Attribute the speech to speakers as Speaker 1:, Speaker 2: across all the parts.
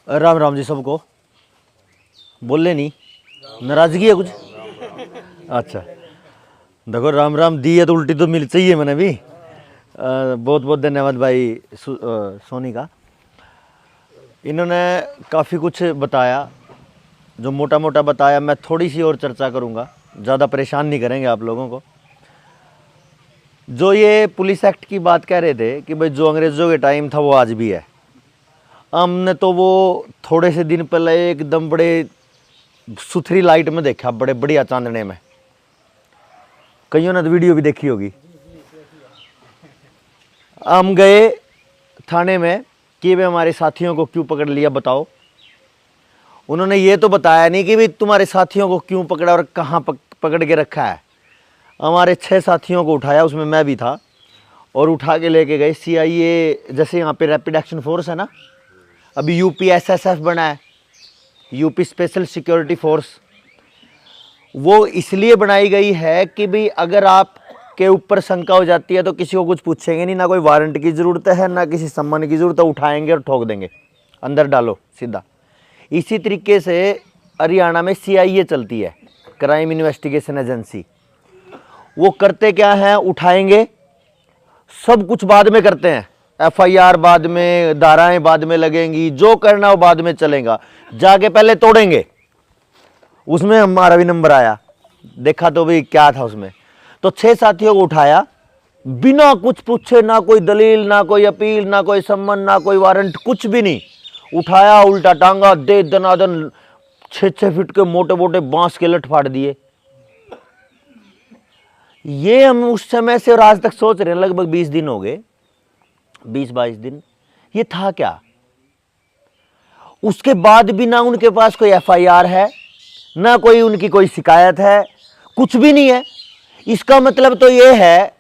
Speaker 1: राम राम जी सबको। बोले नहीं, नाराजगी है कुछ? अच्छा, देखो राम राम दी है तो उल्टी तो मिल चाहिए मैंने भी। बहुत बहुत धन्यवाद भाई सोनी का। इन्होंने काफ़ी कुछ बताया, जो मोटा मोटा बताया। मैं थोड़ी सी और चर्चा करूँगा, ज़्यादा परेशान नहीं करेंगे आप लोगों को। जो ये पुलिस एक्ट की बात कह रहे थे कि भाई जो अंग्रेज़ों के टाइम था वो आज भी है। हमने तो वो थोड़े से दिन पहले एकदम बड़े सुथरी लाइट में देखा, बड़े बढ़िया चांदने में। कईयों ने तो वीडियो भी देखी होगी। हम गए थाने में कि वे हमारे साथियों को क्यों पकड़ लिया बताओ। उन्होंने ये तो बताया नहीं कि भाई तुम्हारे साथियों को क्यों पकड़ा और कहाँ पकड़ के रखा है। हमारे 6 साथियों को उठाया, उसमें मैं भी था, और उठा के लेके गए CIA। जैसे यहाँ पे रैपिड एक्शन फोर्स है ना, अभी UP SSF बना है, UP स्पेशल सिक्योरिटी फोर्स। वो इसलिए बनाई गई है कि भाई अगर आप के ऊपर शंका हो जाती है तो किसी को कुछ पूछेंगे नहीं, ना कोई वारंट की ज़रूरत है ना किसी सम्मान की ज़रूरत है, उठाएंगे और ठोक देंगे, अंदर डालो सीधा। इसी तरीके से हरियाणा में CIA चलती है, क्राइम इन्वेस्टिगेशन एजेंसी। वो करते क्या है, उठाएंगे, सब कुछ बाद में करते हैं। FIR बाद में, धाराएं बाद में लगेंगी, जो करना वो बाद में चलेगा। जाके पहले तोड़ेंगे। उसमें हमारा भी नंबर आया, देखा तो भाई क्या था उसमें। तो 6 साथियों को उठाया बिना कुछ पूछे, ना कोई दलील, ना कोई अपील, ना कोई सम्मन, ना कोई वारंट, कुछ भी नहीं। उठाया, उल्टा टांगा, दे दनादन 6-6 फीट के मोटे मोटे बांस के लठ फाड़ दिए। ये हम उस समय से और आज तक सोच रहे हैं, लगभग 20 दिन हो गए, 20-22 दिन। ये था क्या? उसके बाद भी ना उनके पास कोई FIR है, ना कोई उनकी कोई शिकायत है, कुछ भी नहीं है। इसका मतलब तो ये है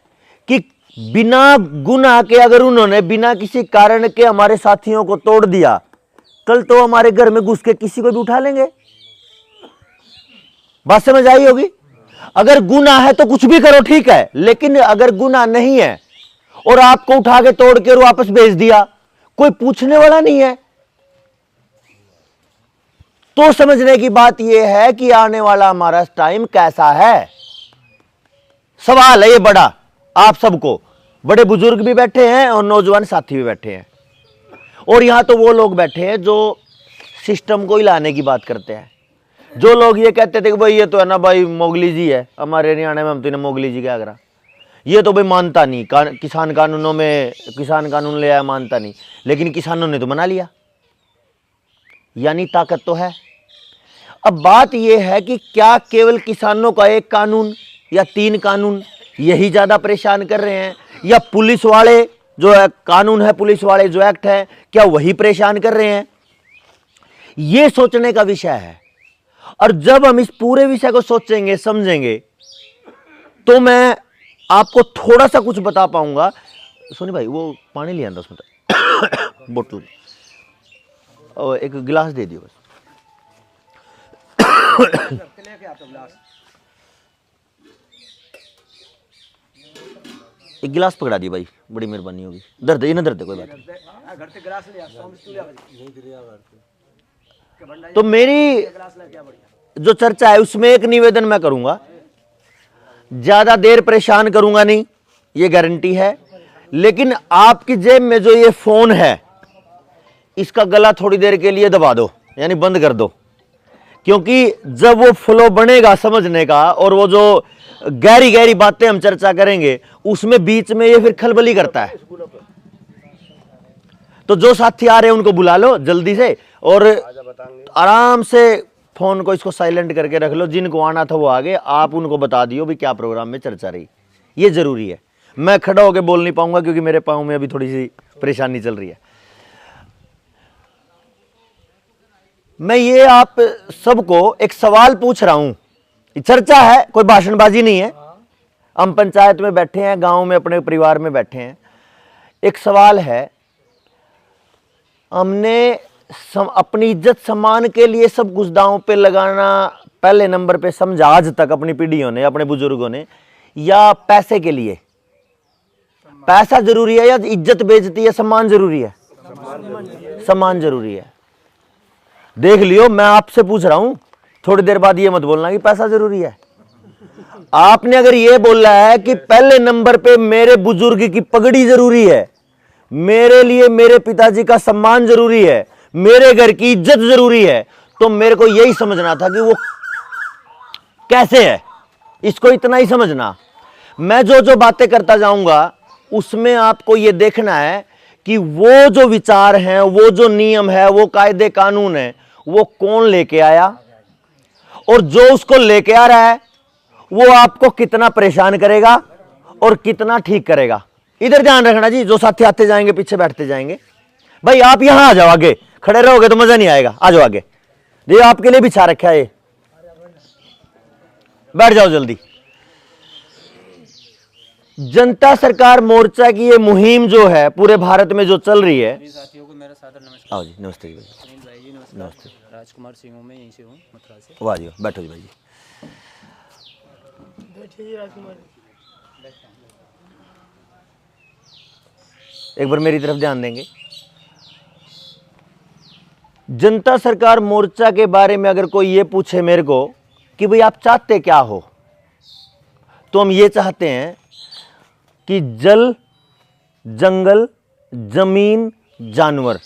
Speaker 1: कि बिना गुनाह के अगर उन्होंने बिना किसी कारण के हमारे साथियों को तोड़ दिया, कल तो हमारे घर में घुस के किसी को भी उठा लेंगे। बात समझ आई होगी? अगर गुनाह है तो कुछ भी करो, ठीक है, लेकिन अगर गुनाह नहीं है और आपको उठा के तोड़ के और वापस भेज दिया, कोई पूछने वाला नहीं है, तो समझने की बात यह है कि आने वाला हमारा टाइम कैसा है। सवाल है ये बड़ा, आप सबको, बड़े बुजुर्ग भी बैठे हैं और नौजवान साथी भी बैठे हैं, और यहां तो वो लोग बैठे हैं जो सिस्टम को हिलाने की बात करते हैं। जो लोग ये कहते थे कि भाई ये तो है ना भाई मोगली जी है, हमारे हरियाणा में हम तो इन्हें मोगली जी क्या करा, ये तो भाई मानता नहीं, किसान कानूनों में किसान कानून ले आया, मानता नहीं, लेकिन किसानों ने तो मना लिया, यानी ताकत तो है। अब बात यह है कि क्या केवल किसानों का एक कानून या 3 कानून यही ज्यादा परेशान कर रहे हैं, या पुलिस वाले जो है कानून है, पुलिस वाले जो एक्ट है, क्या वही परेशान कर रहे हैं? यह सोचने का विषय है। और जब हम इस पूरे विषय को सोचेंगे, समझेंगे, तो मैं आपको थोड़ा सा कुछ बता पाऊंगा। सोनी भाई वो पानी ले आंदा उसमें बोतल, और एक गिलास दे दियो बस। एक गिलास पकड़ा दियो भाई, बड़ी मेहरबानी होगी। दर्द ये ना दर्द कोई बात नहीं। तो मेरी जो चर्चा है उसमें एक निवेदन मैं करूंगा, ज्यादा देर परेशान करूंगा नहीं, ये गारंटी है, लेकिन आपकी जेब में जो ये फोन है इसका गला थोड़ी देर के लिए दबा दो, यानी बंद कर दो, क्योंकि जब वो फ्लो बनेगा समझने का और वो जो गहरी गहरी बातें हम चर्चा करेंगे उसमें बीच में ये फिर खलबली करता है। तो जो साथी आ रहे हैं उनको बुला लो जल्दी से, और आराम से फोन को इसको साइलेंट करके रख लो। जिनको आना था वो आगे, आप उनको बता दियो भी क्या प्रोग्राम में चर्चा रही, ये जरूरी है। मैं खड़ा होकर बोल नहीं पाऊंगा क्योंकि मेरे पांव में अभी थोड़ी सी परेशानी चल रही है। मैं ये आप सबको एक सवाल पूछ रहा हूं, चर्चा है, कोई भाषणबाजी नहीं है। हम पंचायत में बैठे हैं, गांव में अपने परिवार में बैठे हैं। एक सवाल है, हमने अपनी इज्जत सम्मान के लिए सब कुछ दांव पे लगाना पहले नंबर पे समझा आज तक अपनी पीढ़ियों ने, अपने बुजुर्गों ने, या पैसे के लिए? पैसा जरूरी है या इज्जत बेइज्जती है, सम्मान जरूरी है? सम्मान जरूरी है। देख लियो, मैं आपसे पूछ रहा हूं, थोड़ी देर बाद ये मत बोलना कि पैसा जरूरी है। आपने अगर ये बोला है कि पहले नंबर पे मेरे बुजुर्ग की पगड़ी जरूरी है, मेरे लिए मेरे पिताजी का सम्मान जरूरी है, मेरे घर की इज्जत जरूरी है, तो मेरे को यही समझना था कि वो कैसे है, इसको इतना ही समझना। मैं जो जो बातें करता जाऊंगा उसमें आपको ये देखना है कि वो जो विचार हैं, वो जो नियम है, वो कायदे कानून है, वो कौन लेके आया, और जो उसको लेके आ रहा है वो आपको कितना परेशान करेगा और कितना ठीक करेगा। इधर ध्यान रखना जी, जो साथी आते जाएंगे पीछे बैठते जाएंगे। भाई आप यहां आ जाओ, आगे खड़े रहोगे तो मजा नहीं आएगा, आ जाओ आगे, ये आपके लिए बिछा रखा है, ये बैठ जाओ जल्दी। जनता सरकार मोर्चा की ये मुहिम जो है पूरे भारत में जो चल रही है,
Speaker 2: साथियों को मेरा सादर नमस्कार।
Speaker 1: आओ जी, नमस्ते जी
Speaker 2: भाई जी नमस्ते। राजकुमार सिंह हूं, मैं यहीं से हूं, मथुरा से।
Speaker 1: वाह जी, बैठो जी भाई जी। एक बार मेरी तरफ ध्यान देंगे। जनता सरकार मोर्चा के बारे में अगर कोई ये पूछे मेरे को कि भाई आप चाहते क्या हो, तो हम ये चाहते हैं कि जल, जंगल, जमीन, जानवर,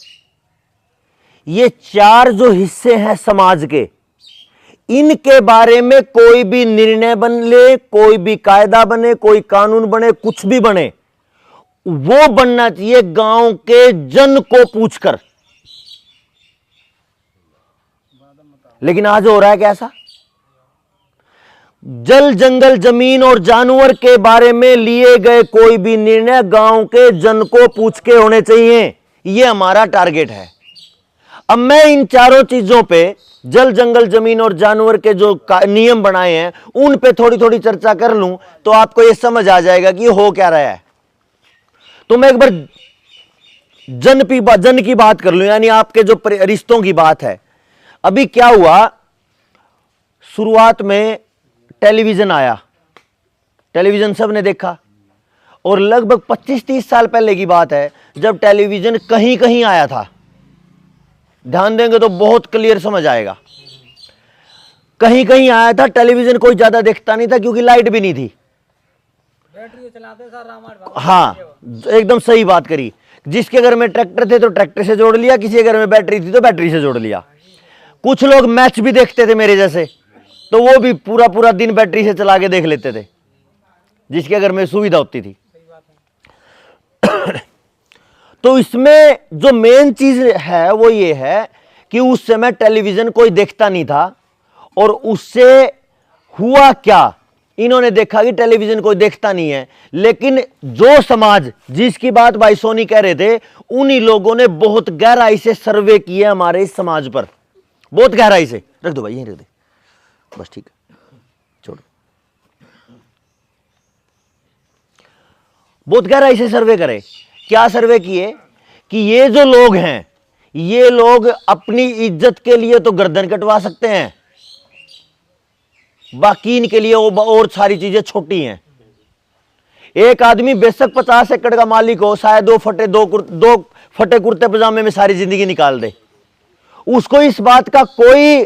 Speaker 1: ये चार जो हिस्से हैं समाज के, इनके बारे में कोई भी निर्णय बन ले, कोई भी कायदा बने, कोई कानून बने, कुछ भी बने, वो बनना चाहिए गांव के जन को पूछकर। लेकिन आज हो रहा है कैसा? जल, जंगल, जमीन और जानवर के बारे में लिए गए कोई भी निर्णय गांव के जन को पूछ के होने चाहिए, यह हमारा टारगेट है। अब मैं इन चारों चीजों पे, जल, जंगल, जमीन और जानवर के जो नियम बनाए हैं, उन पे थोड़ी थोड़ी चर्चा कर लूं तो आपको यह समझ आ जाएगा कि हो क्या रहा है। तो मैं एक बार जन की बात कर लूं, यानी आपके जो रिश्तों की बात है। अभी क्या हुआ, शुरुआत में टेलीविजन आया, टेलीविजन सबने देखा, और लगभग 25-30 साल पहले की बात है जब टेलीविजन कहीं कहीं आया था। ध्यान देंगे तो बहुत क्लियर समझ आएगा। कहीं कहीं आया था, टेलीविजन कोई ज्यादा देखता नहीं था क्योंकि लाइट भी नहीं थी।
Speaker 2: बैटरी चलाते सर रामायण।
Speaker 1: हाँ, एकदम सही बात करी। जिसके घर में ट्रैक्टर थे तो ट्रैक्टर से जोड़ लिया, किसी के घर में बैटरी थी तो बैटरी से जोड़ लिया। कुछ लोग मैच भी देखते थे मेरे जैसे, तो वो भी पूरा पूरा दिन बैटरी से चला के देख लेते थे, जिसके घर में सुविधा होती थी। तो इसमें जो मेन चीज है वो ये है कि उस समय टेलीविजन कोई देखता नहीं था, और उससे हुआ क्या, इन्होंने देखा कि टेलीविजन कोई देखता नहीं है, लेकिन जो समाज, जिसकी बात भाई सोनी कह रहे थे, उन्हीं लोगों ने बहुत गहराई से सर्वे किया हमारे इस समाज पर, बहुत गहराई से। रख दो भाई, यहीं रख दे, बस ठीक है, छोड़ो। बहुत गहराई से सर्वे करे। क्या सर्वे किए कि ये जो लोग हैं, ये लोग अपनी इज्जत के लिए तो गर्दन कटवा सकते हैं, बाकी इनके लिए और सारी चीजें छोटी हैं। एक आदमी बेशक 50 एकड़ का मालिक हो, शायद दो फटे कुर्ते पजामे में सारी जिंदगी निकाल दे, उसको इस बात का कोई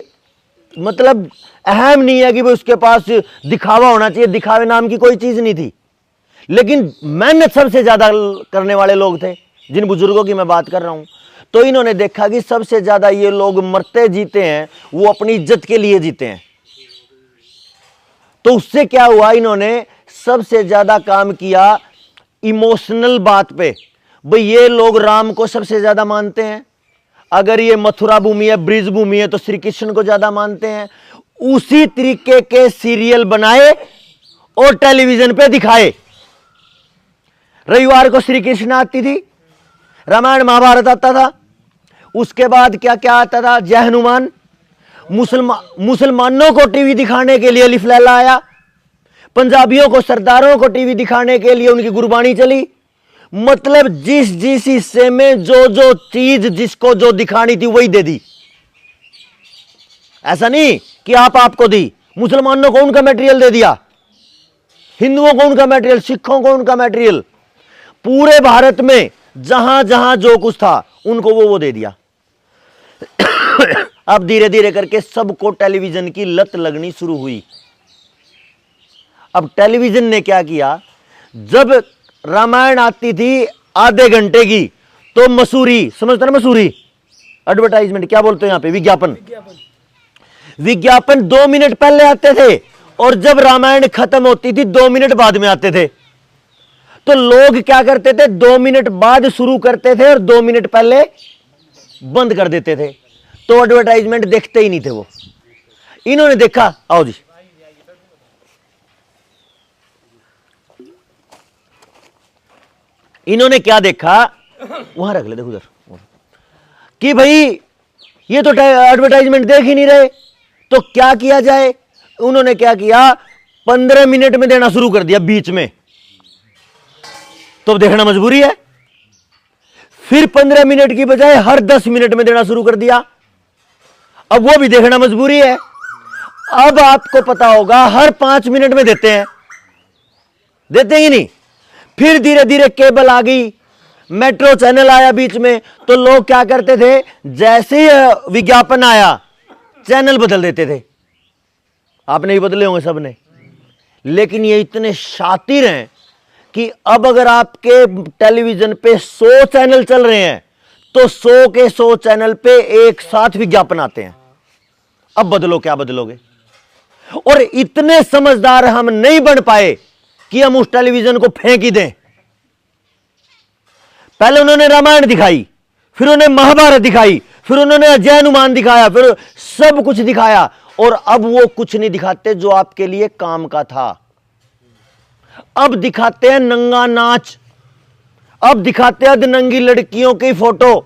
Speaker 1: मतलब अहम नहीं है कि भाई उसके पास दिखावा होना चाहिए। दिखावे नाम की कोई चीज नहीं थी, लेकिन मेहनत सबसे ज्यादा करने वाले लोग थे, जिन बुजुर्गों की मैं बात कर रहा हूं। तो इन्होंने देखा कि सबसे ज्यादा ये लोग मरते जीते हैं, वो अपनी इज्जत के लिए जीते हैं। तो उससे क्या हुआ, इन्होंने सबसे ज्यादा काम किया इमोशनल बात पे। भाई ये लोग राम को सबसे ज्यादा मानते हैं, अगर ये मथुरा भूमि है, ब्रिज भूमि है, तो श्री कृष्ण को ज्यादा मानते हैं। उसी तरीके के सीरियल बनाए और टेलीविजन पे दिखाए। रविवार को श्री कृष्ण आती थी, रामायण महाभारत आता था, उसके बाद क्या क्या आता था, जय हनुमान। मुसलमानों को टीवी दिखाने के लिए अलिफ लैला आया, पंजाबियों को, सरदारों को टीवी दिखाने के लिए उनकी गुरबानी चली। मतलब जिस जिस हिस्से में जो जो चीज जिसको जो दिखानी थी वही दे दी। ऐसा नहीं कि आपको दी, मुसलमानों को उनका मटेरियल दे दिया, हिंदुओं को उनका मटेरियल, सिखों को उनका मटेरियल, पूरे भारत में जहां जहां जो कुछ था उनको वो दे दिया। अब धीरे धीरे करके सबको टेलीविजन की लत लगनी शुरू हुई। अब टेलीविजन ने क्या किया, जब रामायण आती थी आधे घंटे की तो मसूरी, समझते ना मसूरी, एडवर्टाइजमेंट क्या बोलते हैं यहां पे, विज्ञापन, विज्ञापन 2 मिनट पहले आते थे और जब रामायण खत्म होती थी 2 मिनट बाद में आते थे। तो लोग क्या करते थे, 2 मिनट बाद शुरू करते थे और 2 मिनट पहले बंद कर देते थे। तो एडवर्टाइजमेंट देखते ही नहीं थे वो। इन्होंने देखा, आओ जी, इन्होंने क्या देखा, वहां रख ले, देखो उधर, कि भाई ये तो एडवर्टाइजमेंट देख ही नहीं रहे, तो क्या किया जाए। उन्होंने क्या किया, 15 मिनट में देना शुरू कर दिया बीच में, तो देखना मजबूरी है। फिर 15 मिनट की बजाय हर 10 मिनट में देना शुरू कर दिया, अब वो भी देखना मजबूरी है। अब आपको पता होगा हर 5 मिनट में देते हैं, देते ही नहीं। फिर धीरे धीरे केबल आ गई, मेट्रो चैनल आया बीच में, तो लोग क्या करते थे, जैसे ही विज्ञापन आया चैनल बदल देते थे। आपने ही बदले होंगे सबने। लेकिन ये इतने शातिर हैं कि अब अगर आपके टेलीविजन पे 100 चैनल चल रहे हैं तो 100 के 100 चैनल पे एक साथ विज्ञापन आते हैं। अब बदलो, क्या बदलोगे। और इतने समझदार हम नहीं बन पाए कि हम उस टेलीविजन को फेंक ही दें। पहले उन्होंने रामायण दिखाई, फिर उन्होंने महाभारत दिखाई, फिर उन्होंने अजय हनुमान दिखाया, फिर सब कुछ दिखाया, और अब वो कुछ नहीं दिखाते जो आपके लिए काम का था। अब दिखाते हैं नंगा नाच, अब दिखाते हैं नंगी लड़कियों की फोटो,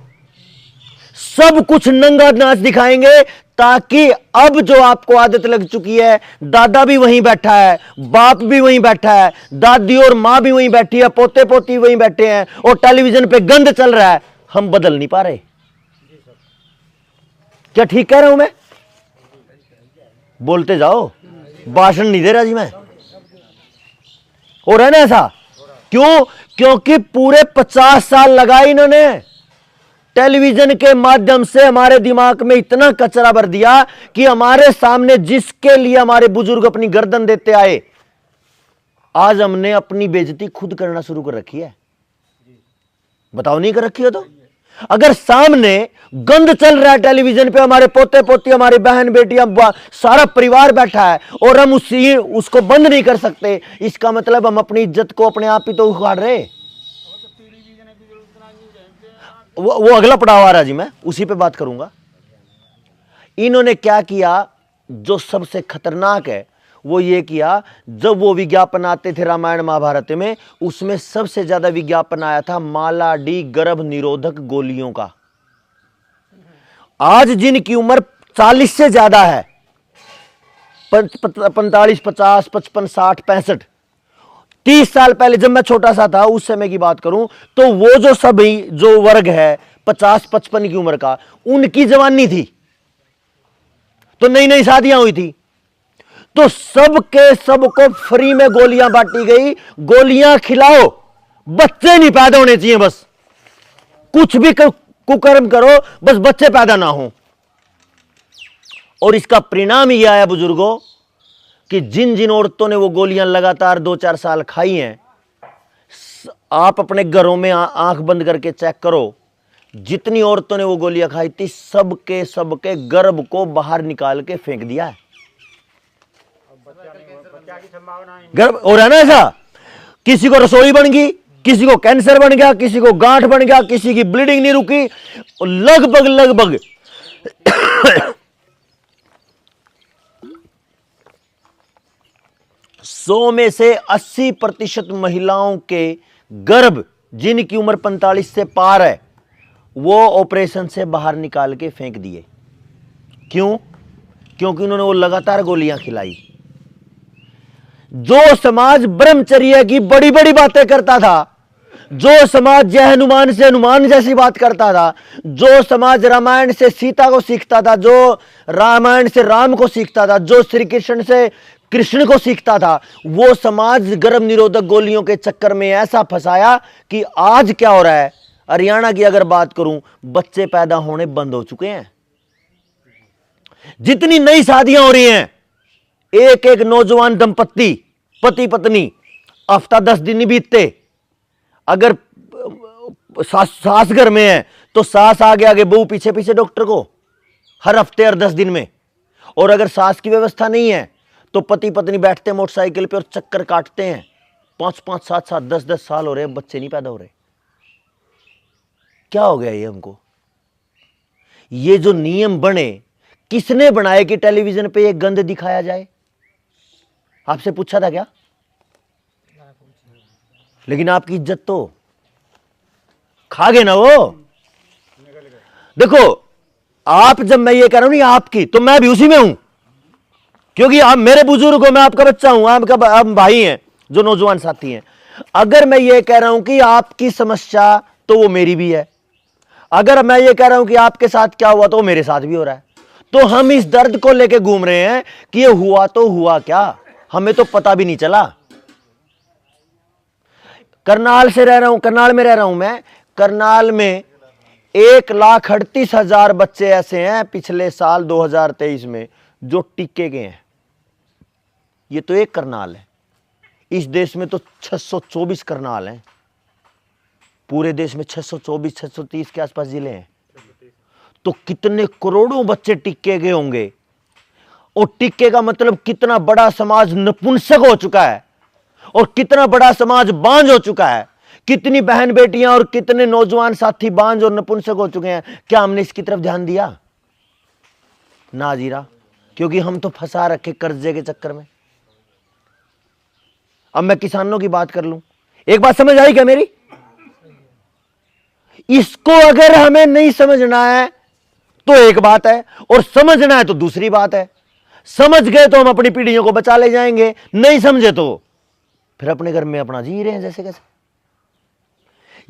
Speaker 1: सब कुछ नंगा नाच दिखाएंगे, ताकि अब जो आपको आदत लग चुकी है, दादा भी वहीं बैठा है, बाप भी वहीं बैठा है, दादी और मां भी वहीं बैठी है, पोते पोती वहीं बैठे हैं, और टेलीविजन पे गंद चल रहा है, हम बदल नहीं पा रहे। क्या ठीक कह रहा हूं मैं? बोलते जाओ, भाषण नहीं दे रहा जी मैं। हो रहा है ना ऐसा? क्यों? क्योंकि पूरे 50 साल लगाए इन्होंने टेलीविजन के माध्यम से हमारे दिमाग में इतना कचरा भर दिया कि हमारे सामने जिसके लिए हमारे बुजुर्ग अपनी गर्दन देते आए, आज हमने अपनी बेइज्जती खुद करना शुरू कर रखी है। बताओ, नहीं कर रखी है? तो अगर सामने गंद चल रहा है टेलीविजन पे, हमारे पोते पोती, हमारी बहन बेटियां, सारा परिवार बैठा है, और हम उसको बंद नहीं कर सकते, इसका मतलब हम अपनी इज्जत को अपने आप ही तो उखाड़ रहे। वो अगला पड़ाव आ रहा जी, मैं उसी पे बात करूंगा। इन्होंने क्या किया, जो सबसे खतरनाक है वो ये किया, जब वो विज्ञापन आते थे रामायण महाभारत में, उसमें सबसे ज्यादा विज्ञापन आया था माला डी गर्भ निरोधक गोलियों का। आज जिनकी उम्र 40 से ज्यादा है, 45, 50, 55, 60, 65, 30 साल पहले जब मैं छोटा सा था उस समय की बात करूं, तो वो जो सभी जो वर्ग है 50-55 की उम्र का, उनकी जवानी थी, तो नई नई शादियां हुई थी, तो सबके सबको फ्री में गोलियां बांटी गई। गोलियां खिलाओ, बच्चे नहीं पैदा होने चाहिए, बस कुछ भी कुकर्म करो, बस बच्चे पैदा ना हो। और इसका परिणाम यह आया बुजुर्गों कि जिन जिन औरतों ने वो गोलियां लगातार 2-4 साल खाई हैं, आप अपने घरों में आंख बंद करके चेक करो, जितनी औरतों ने वो गोलियां खाई थी, सबके सबके गर्भ को बाहर निकाल के फेंक दिया है। गर्भ हो रहा है ना ऐसा? किसी को रसोई बन गई, किसी को कैंसर बन गया, किसी को गांठ बन गया, किसी की ब्लीडिंग नहीं रुकी, लगभग लगभग 100 में से 80% महिलाओं के गर्भ, जिनकी उम्र 45 से पार है, वो ऑपरेशन से बाहर निकाल के फेंक दिए। क्यों? क्योंकि उन्होंने वो लगातार गोलियां खिलाई। जो समाज ब्रह्मचर्य की बड़ी बड़ी बातें करता था, जो समाज जय हनुमान से हनुमान जैसी बात करता था, जो समाज रामायण से सीता को सीखता था, जो रामायण से राम को सीखता था, जो श्री कृष्ण से कृष्ण को सीखता था, वो समाज गर्भ निरोधक गोलियों के चक्कर में ऐसा फंसाया कि आज क्या हो रहा है, हरियाणा की अगर बात करूं, बच्चे पैदा होने बंद हो चुके हैं। जितनी नई शादियां हो रही हैं, एक एक नौजवान दंपत्ति, पति पत्नी, हफ्ता 10 दिन नहीं बीतते, अगर सास घर में है तो सास आगे आगे, बहू पीछे पीछे डॉक्टर को, हर हफ्ते हर 10 दिन में। और अगर सास की व्यवस्था नहीं है तो पति पत्नी बैठते मोटरसाइकिल पे और चक्कर काटते हैं। 5-5, 7-7, 10-10 साल हो रहे हैं, बच्चे नहीं पैदा हो रहे। क्या हो गया ये हमको? ये जो नियम बने, किसने बनाए कि टेलीविजन पे ये गंद दिखाया जाए? आपसे पूछा था क्या? लेकिन आपकी इज्जत तो खा गए ना वो। देखो, आप, जब मैं ये कह रहा हूं नहीं आपकी, तो मैं भी उसी में हूं, क्योंकि आप मेरे बुजुर्ग हो, मैं आपका बच्चा हूं, आप भाई हैं जो नौजवान साथी हैं। अगर मैं ये कह रहा हूं कि आपकी समस्या, तो वो मेरी भी है। अगर मैं ये कह रहा हूं कि आपके साथ क्या हुआ, तो वो मेरे साथ भी हो रहा है। तो हम इस दर्द को लेके घूम रहे हैं कि ये हुआ तो हुआ क्या, हमें तो पता भी नहीं चला। करनाल से रह रहा हूं, करनाल में रह रहा हूं मैं। करनाल में 1,38,000 बच्चे ऐसे हैं पिछले साल 2023 में जो टिके गए हैं। ये तो एक करनाल है। इस देश में तो 624 करनाल हैं। पूरे देश में 624, 630 के आसपास जिले हैं। तो कितने करोड़ों बच्चे टिके गए होंगे। और टिक्के का मतलब कितना बड़ा समाज नपुंसक हो चुका है और कितना बड़ा समाज बांझ हो चुका है। कितनी बहन बेटियां और कितने नौजवान साथी बांझ और नपुंसक हो चुके हैं। क्या हमने इसकी तरफ ध्यान दिया? ना जीरा, क्योंकि हम तो फंसा रखे कर्जे के चक्कर में। अब मैं किसानों की बात कर लूं, एक बात समझ आई क्या मेरी? इसको अगर हमें नहीं समझना है तो एक बात है, और समझना है तो दूसरी बात है। समझ गए तो हम अपनी पीढ़ियों को बचा ले जाएंगे, नहीं समझे तो फिर अपने घर में अपना जी रहे हैं जैसे कैसे।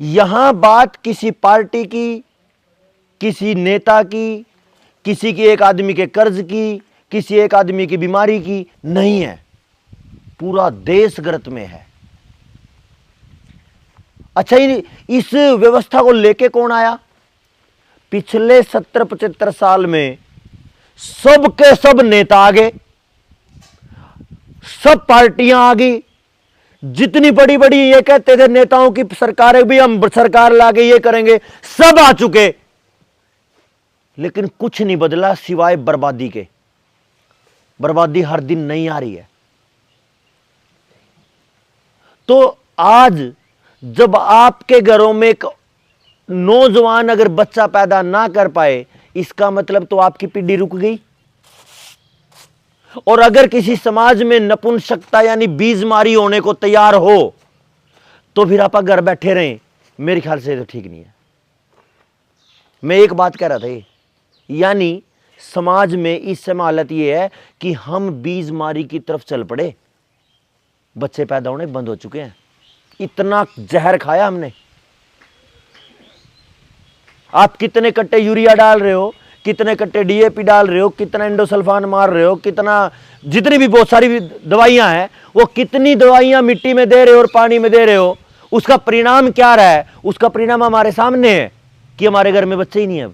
Speaker 1: यहां बात किसी पार्टी की, किसी नेता की, किसी की एक आदमी के कर्ज की, किसी एक आदमी की बीमारी की नहीं है। पूरा देश गर्त में है। अच्छा, इस व्यवस्था को लेके कौन आया? पिछले 70-75 साल में सबके सब नेता आ गए, सब पार्टियां आ गई। जितनी बड़ी बड़ी ये कहते थे नेताओं की सरकारें भी, हम सरकार लाके ये करेंगे, सब आ चुके, लेकिन कुछ नहीं बदला सिवाय बर्बादी के। बर्बादी हर दिन नहीं आ रही है। तो आज जब आपके घरों में एक नौजवान अगर बच्चा पैदा ना कर पाए, इसका मतलब तो आपकी पीढ़ी रुक गई। और अगर किसी समाज में नपुंसकता यानी बीजमारी होने को तैयार हो तो फिर आप घर बैठे रहें, मेरे ख्याल से तो ठीक नहीं है। मैं एक बात कह रहा था, यानी समाज में इस समय हालत यह है कि हम बीजमारी की तरफ चल पड़े। बच्चे पैदा होने बंद हो चुके हैं। इतना जहर खाया हमने। आप कितने कट्टे यूरिया डाल रहे हो, कितने कट्टे डीएपी डाल रहे हो, कितना एंडोसल्फान मार रहे हो, कितना, जितनी भी बहुत सारी दवाइयां हैं, वो कितनी दवाइयां मिट्टी में दे रहे हो और पानी में दे रहे हो, उसका परिणाम क्या रहा है? उसका परिणाम हमारे सामने है कि हमारे घर में बच्चे ही नहीं है।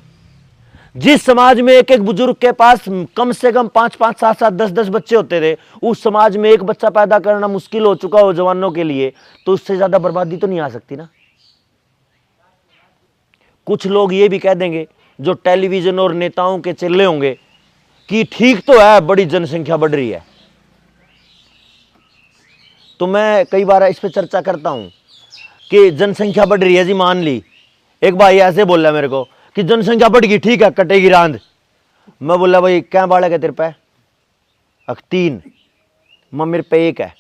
Speaker 1: जिस समाज में एक एक बुजुर्ग के पास कम से कम 5-5, 7-7, 10-10 बच्चे होते थे, उस समाज में एक बच्चा पैदा करना मुश्किल हो चुका हो जवानों के लिए, तो उससे ज्यादा बर्बादी तो नहीं आ सकती ना। कुछ लोग ये भी कह देंगे, जो टेलीविजन और नेताओं के चेले होंगे, कि ठीक तो है, बड़ी जनसंख्या बढ़ रही है। तो मैं कई बार इस पर चर्चा करता हूं कि जनसंख्या बढ़ रही है जी, मान ली। एक भाई ऐसे बोल रहा मेरे को कि जनसंख्या बढ़ गई, ठीक है, कटेगी रांद। मैं बोला भाई क्या बालक है तेरे पे? 3। मेरे पे 1 है।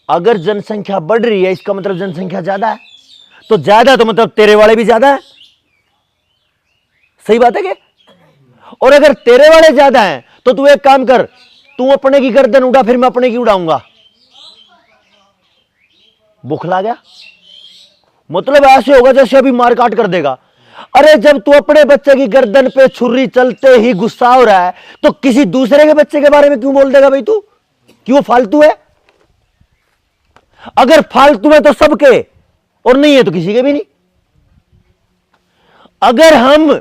Speaker 1: अगर जनसंख्या बढ़ रही है इसका मतलब जनसंख्या ज्यादा है, तो ज्यादा तो मतलब तेरे वाले भी ज्यादा है। सही बात है क्या? और अगर तेरे वाले ज्यादा हैं तो तू एक काम कर, तू अपने की गर्दन उड़ा, फिर मैं अपने की उड़ाऊंगा। बुखला गया? मतलब ऐसे होगा जैसे अभी मार काट कर देगा। अरे जब तू अपने बच्चे की गर्दन पे छुरी चलते ही गुस्सा हो रहा है, तो किसी दूसरे के बच्चे के बारे में क्यों बोल देगा भाई तू कि वो फालतू है? अगर फालतू है तो सबके, और नहीं है तो किसी के भी नहीं। अगर हम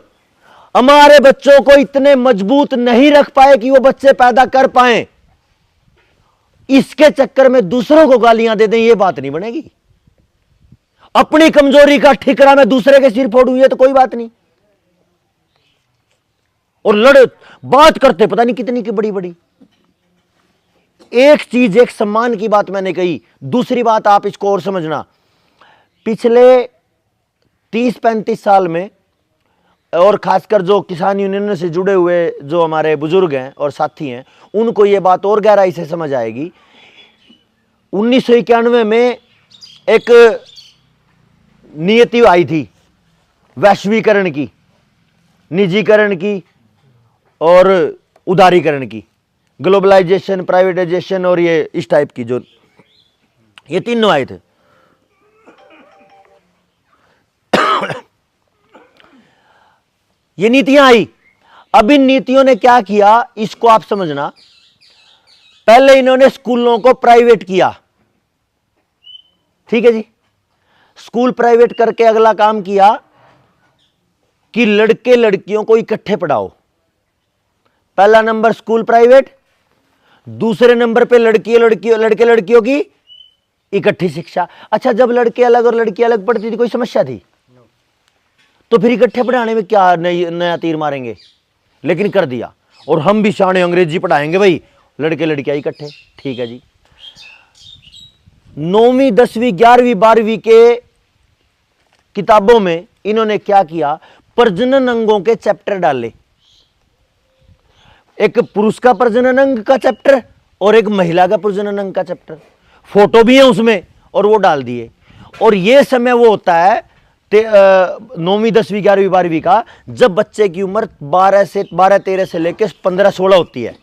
Speaker 1: हमारे बच्चों को इतने मजबूत नहीं रख पाए कि वो बच्चे पैदा कर पाए, इसके चक्कर में दूसरों को गालियां दे दें, ये बात नहीं बनेगी। अपनी कमजोरी का ठिकरा मैं दूसरे के सिर फोड़ूं, ये तो कोई बात नहीं। और लड़ बात करते पता नहीं कितनी की बड़ी बड़ी। एक चीज, एक सम्मान की बात मैंने कही। दूसरी बात आप इसको और समझना, पिछले 30-35 साल में, और खासकर जो किसान यूनियन से जुड़े हुए जो हमारे बुजुर्ग हैं और साथी हैं, उनको ये बात और गहराई से समझ आएगी। 1991 में एक नीति आई थी वैश्वीकरण की, निजीकरण की और उदारीकरण की, ग्लोबलाइजेशन, प्राइवेटाइजेशन और ये इस टाइप की, जो ये तीनों आए थे। ये नीतियां आई। अब इन नीतियों ने क्या किया, इसको आप समझना। पहले इन्होंने स्कूलों को प्राइवेट किया, ठीक है जी। स्कूल प्राइवेट करके अगला काम किया कि लड़के लड़कियों को इकट्ठे पढ़ाओ। पहला नंबर स्कूल प्राइवेट, दूसरे नंबर पे लड़के लड़कियों की इकट्ठी शिक्षा। अच्छा, जब लड़के अलग और लड़की अलग पढ़ती थी, कोई समस्या थी? तो फिर इकट्ठे पढ़ाने में क्या नया तीर मारेंगे? लेकिन कर दिया। और हम भी शाने अंग्रेजी पढ़ाएंगे भाई, लड़के लड़कियां इकट्ठे, ठीक है जी। 9वीं 10वीं 11वीं 12वीं के किताबों में इन्होंने क्या किया, प्रजनन अंगों के चैप्टर डाले। एक पुरुष का प्रजनन अंग का चैप्टर और एक महिला का प्रजनन अंग का चैप्टर, फोटो भी है उसमें, और वो डाल दिए। और ये समय वो होता है 9वीं 10वीं 11वीं 12वीं का, जब बच्चे की उम्र 12-13 से लेकर 15-16 होती है,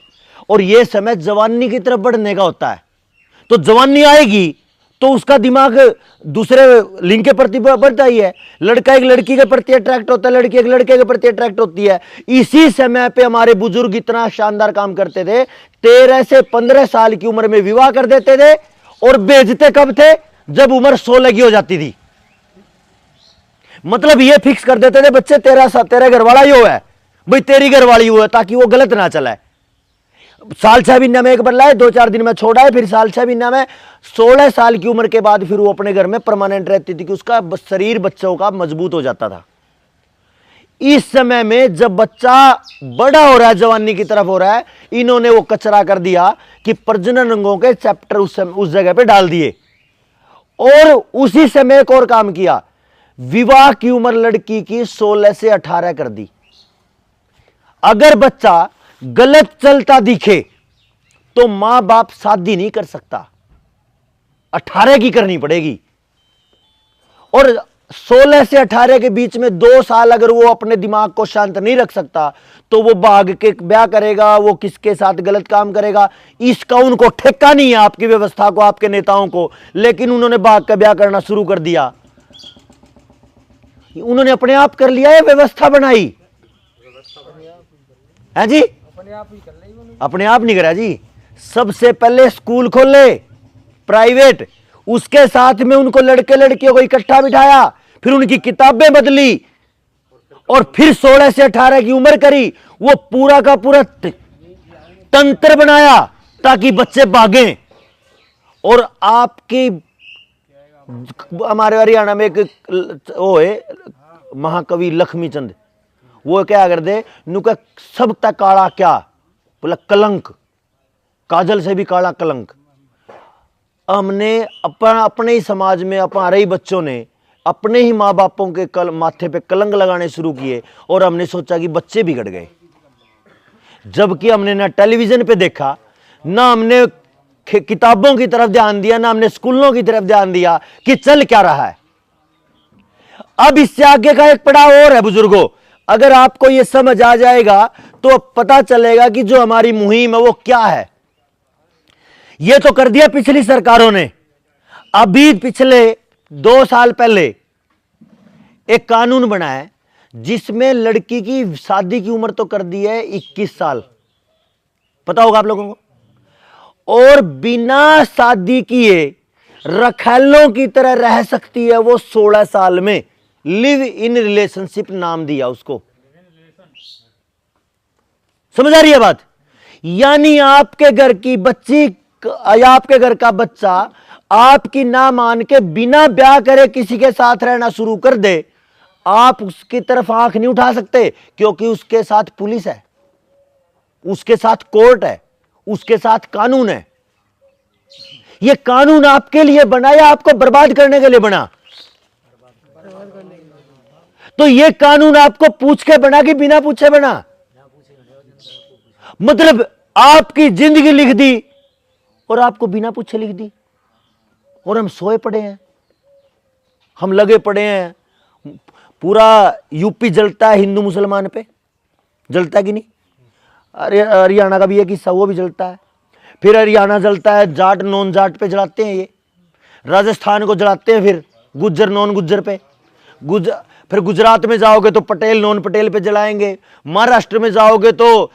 Speaker 1: और ये समय जवानी की तरफ बढ़ने का होता है। तो जवानी आएगी तो उसका दिमाग दूसरे लिंग के प्रति बढ़ता ही है। लड़का एक लड़की के प्रति अट्रैक्ट होता है, लड़की एक लड़के के प्रति अट्रैक्ट होती है। इसी समय पे हमारे बुजुर्ग इतना शानदार काम करते थे, 13 से 15 साल की उम्र में विवाह कर देते थे, और बेचते कब थे? जब उम्र 16 की हो जाती थी। मतलब ये फिक्स कर देते थे बच्चे, तेरा घरवाला ही हो है भाई, तेरी घरवाली हो है, ताकि वो गलत ना चलाए। साल 6 महीने में एक बार लाए, 2-4 दिन में छोड़ा है, फिर साल 6 महीने में 16 साल की उम्र के बाद फिर वो अपने घर में परमानेंट रहती थी, कि उसका शरीर बच्चों का मजबूत हो जाता था। इस समय में जब बच्चा बड़ा हो रहा है, जवानी की तरफ हो रहा है, इन्होंने वो कचरा कर दिया कि प्रजनन अंगों के चैप्टर उस जगह पे डाल दिए। और उसी समय एक और काम किया, विवाह की उम्र लड़की की 16 से 18 कर दी। अगर बच्चा गलत चलता दिखे तो मां बाप शादी नहीं कर सकता, 18 की करनी पड़ेगी। और 16 से 18 के बीच में 2 साल अगर वो अपने दिमाग को शांत नहीं रख सकता, तो वो भाग के ब्याह करेगा, वो किसके साथ गलत काम करेगा, इसका उनको ठेका नहीं है, आपकी व्यवस्था को, आपके नेताओं को। लेकिन उन्होंने भाग के ब्याह करना शुरू कर दिया। उन्होंने अपने आप कर लिया है, व्यवस्था बनाई है जी, अपने आप नहीं करा जी। सबसे पहले स्कूल खोले प्राइवेट, उसके साथ में उनको लड़के लड़कियों को इकट्ठा बिठाया, फिर उनकी किताबें बदली, और फिर 16 से 18 की उम्र करी। वो पूरा का पूरा तंत्र बनाया ताकि बच्चे भागें। और आपकी, हमारे हरियाणा में एक वो है महाकवि लक्ष्मीचंद, वो क्या कर दे, नुका सब तक काला, क्या बोला, कलंक, काजल से भी काला कलंक। हमने अपने ही समाज में, हमारे ही बच्चों ने अपने ही माँ बापों के माथे पे कलंक लगाने शुरू किए, और हमने सोचा कि बच्चे बिगड़ गए। जबकि हमने ना टेलीविजन पे देखा, ना हमने किताबों की तरफ ध्यान दिया, ना हमने स्कूलों की तरफ ध्यान दिया कि चल क्या रहा है। अब इससे आगे का एक पड़ाव और है बुजुर्गों। अगर आपको यह समझ आ जाएगा तो पता चलेगा कि जो हमारी मुहिम है वो क्या है। यह तो कर दिया पिछली सरकारों ने। अभी पिछले 2 साल पहले एक कानून बना है जिसमें लड़की की शादी की उम्र तो कर दी है 21 साल, पता होगा आप लोगों को, और बिना शादी किए रखैलों की तरह रह सकती है वो 16 साल में। लिव इन रिलेशनशिप नाम दिया उसको, समझ आ रही है बात? यानी आपके घर की बच्ची या आपके घर का बच्चा आपकी ना मान के बिना ब्याह करे किसी के साथ रहना शुरू कर दे, आप उसकी तरफ आंख नहीं उठा सकते, क्योंकि उसके साथ पुलिस है, उसके साथ कोर्ट है, उसके साथ कानून है। यह कानून आपके लिए बना या आपको बर्बाद करने के लिए बना? तो यह कानून आपको पूछ के बना कि बिना पूछे बना? मतलब आपकी जिंदगी लिख दी और आपको बिना पूछे लिख दी, और हम सोए पड़े हैं, हम लगे पड़े हैं। पूरा यूपी जलता है हिंदू मुसलमान पे, जलता कि नहीं? अरे हरियाणा का भी एक हिस्सा वो भी जलता है। फिर हरियाणा जलता है जाट नॉन जाट पे जलाते हैं, ये राजस्थान को जलाते हैं, फिर गुज्जर नॉन गुज्जर पे, फिर गुजरात में जाओगे तो पटेल नॉन पटेल पे जलाएंगे, महाराष्ट्र में जाओगे तो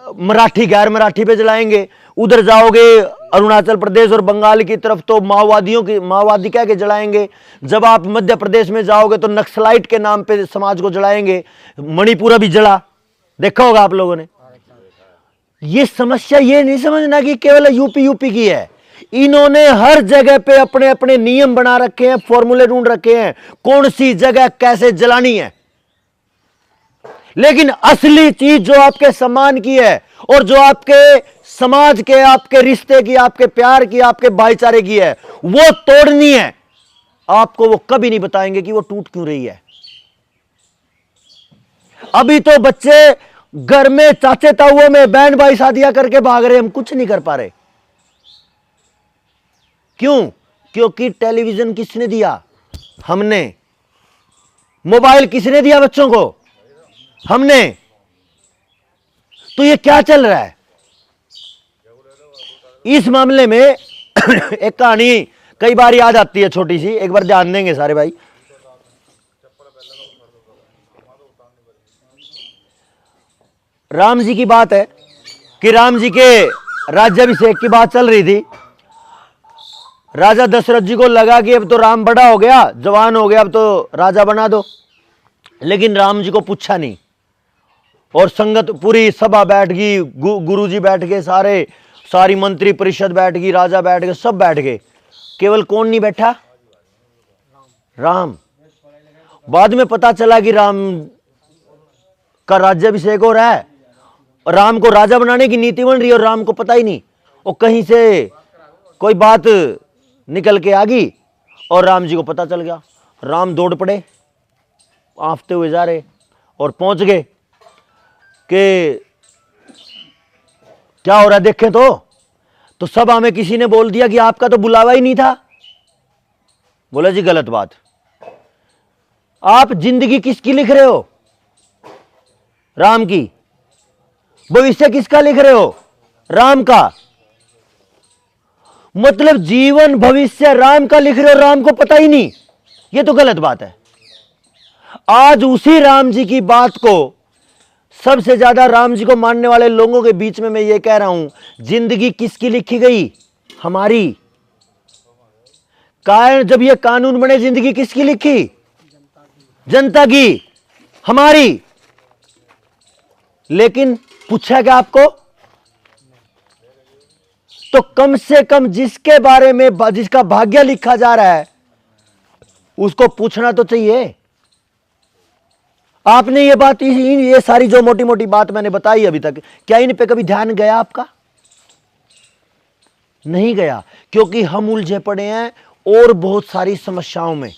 Speaker 1: मराठी गैर मराठी पे जलाएंगे, उधर जाओगे अरुणाचल प्रदेश और बंगाल की तरफ तो माओवादी कह के जलाएंगे, जब आप मध्य प्रदेश में जाओगे तो नक्सलाइट के नाम पे समाज को जलाएंगे, मणिपुर भी जला, देखा होगा आप लोगों ने। ये समस्या ये नहीं समझना कि केवल यूपी की है, इन्होंने हर जगह पे अपने अपने नियम बना रखे हैं, फॉर्मूले ढूंढ रखे हैं कौन सी जगह कैसे जलानी है। लेकिन असली चीज जो आपके सम्मान की है और जो आपके समाज के, आपके रिश्ते की, आपके प्यार की, आपके भाईचारे की है, वो तोड़नी है, आपको वो कभी नहीं बताएंगे कि वो टूट क्यों रही है। अभी तो बच्चे घर में चाचे ताऊओं में बहन भाई शादियां करके भाग रहे, हम कुछ नहीं कर पा रहे। क्यों? क्योंकि टेलीविजन किसने दिया? हमने। मोबाइल किसने दिया बच्चों को? हमने। तो ये क्या चल रहा है इस मामले में? एक कहानी कई बार याद आती है छोटी सी, एक बार ध्यान देंगे सारे भाई। राम जी की बात है कि राम जी के राज्याभिषेक की बात चल रही थी। राजा दशरथ जी को लगा कि अब तो राम बड़ा हो गया, जवान हो गया, अब तो राजा बना दो, लेकिन राम जी को पूछा नहीं। और संगत पूरी सभा बैठ गई, गुरु जी बैठ गए, सारी मंत्री परिषद बैठ गई, राजा बैठ गए, सब बैठ गए, केवल कौन नहीं बैठा? राम। बाद में पता चला कि राम का राज्याभिषेक हो रहा है, राम को राजा बनाने की नीति बन रही है और राम को पता ही नहीं। और कहीं से कोई बात निकल के आ गई और राम जी को पता चल गया। राम दौड़ पड़े, आंफते हुए जा रहे, और पहुंच गए कि क्या हो रहा है देखें तो सभा में किसी ने बोल दिया कि आपका तो बुलावा ही नहीं था। बोला जी गलत बात, आप जिंदगी किसकी लिख रहे हो? राम की। भविष्य किसका लिख रहे हो? राम का। मतलब जीवन भविष्य राम का लिख रहे हो, राम को पता ही नहीं, ये तो गलत बात है। आज उसी राम जी की बात को सबसे ज्यादा राम जी को मानने वाले लोगों के बीच में मैं ये कह रहा हूं, जिंदगी किसकी लिखी गई? हमारी। कारण जब ये कानून बने, जिंदगी किसकी लिखी? जनता की, हमारी। लेकिन पूछा क्या आपको? तो कम से कम जिसके बारे में, जिसका भाग्य लिखा जा रहा है, उसको पूछना तो चाहिए। आपने ये बात, ये सारी जो मोटी मोटी बात मैंने बताई अभी तक, क्या इन पे कभी ध्यान गया आपका? नहीं गया, क्योंकि हम उलझे पड़े हैं और बहुत सारी समस्याओं में।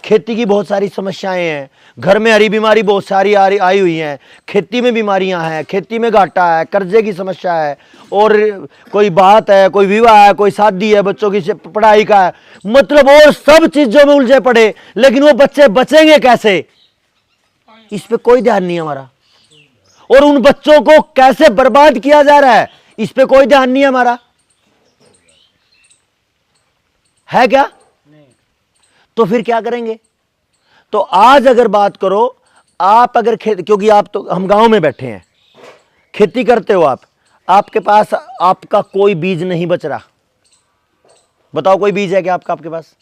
Speaker 1: खेती की बहुत सारी समस्याएं हैं, घर में हरी बीमारी बहुत सारी आई हुई हैं, खेती में बीमारियां हैं, खेती में घाटा है, कर्जे की समस्या है, और कोई बात है, कोई विवाह है, कोई शादी है, बच्चों की पढ़ाई का है, मतलब और सब चीजों में उलझे पड़े। लेकिन वो बच्चे बचेंगे कैसे, इस पे कोई ध्यान नहीं हमारा। और उन बच्चों को कैसे बर्बाद किया जा रहा है, इस पे कोई ध्यान नहीं हमारा। है क्या? तो फिर क्या करेंगे? तो आज अगर बात करो, आप अगर क्योंकि आप तो, हम गांव में बैठे हैं, खेती करते हो आप, आपके पास आपका कोई बीज नहीं बच रहा। बताओ कोई बीज है क्या आपके पास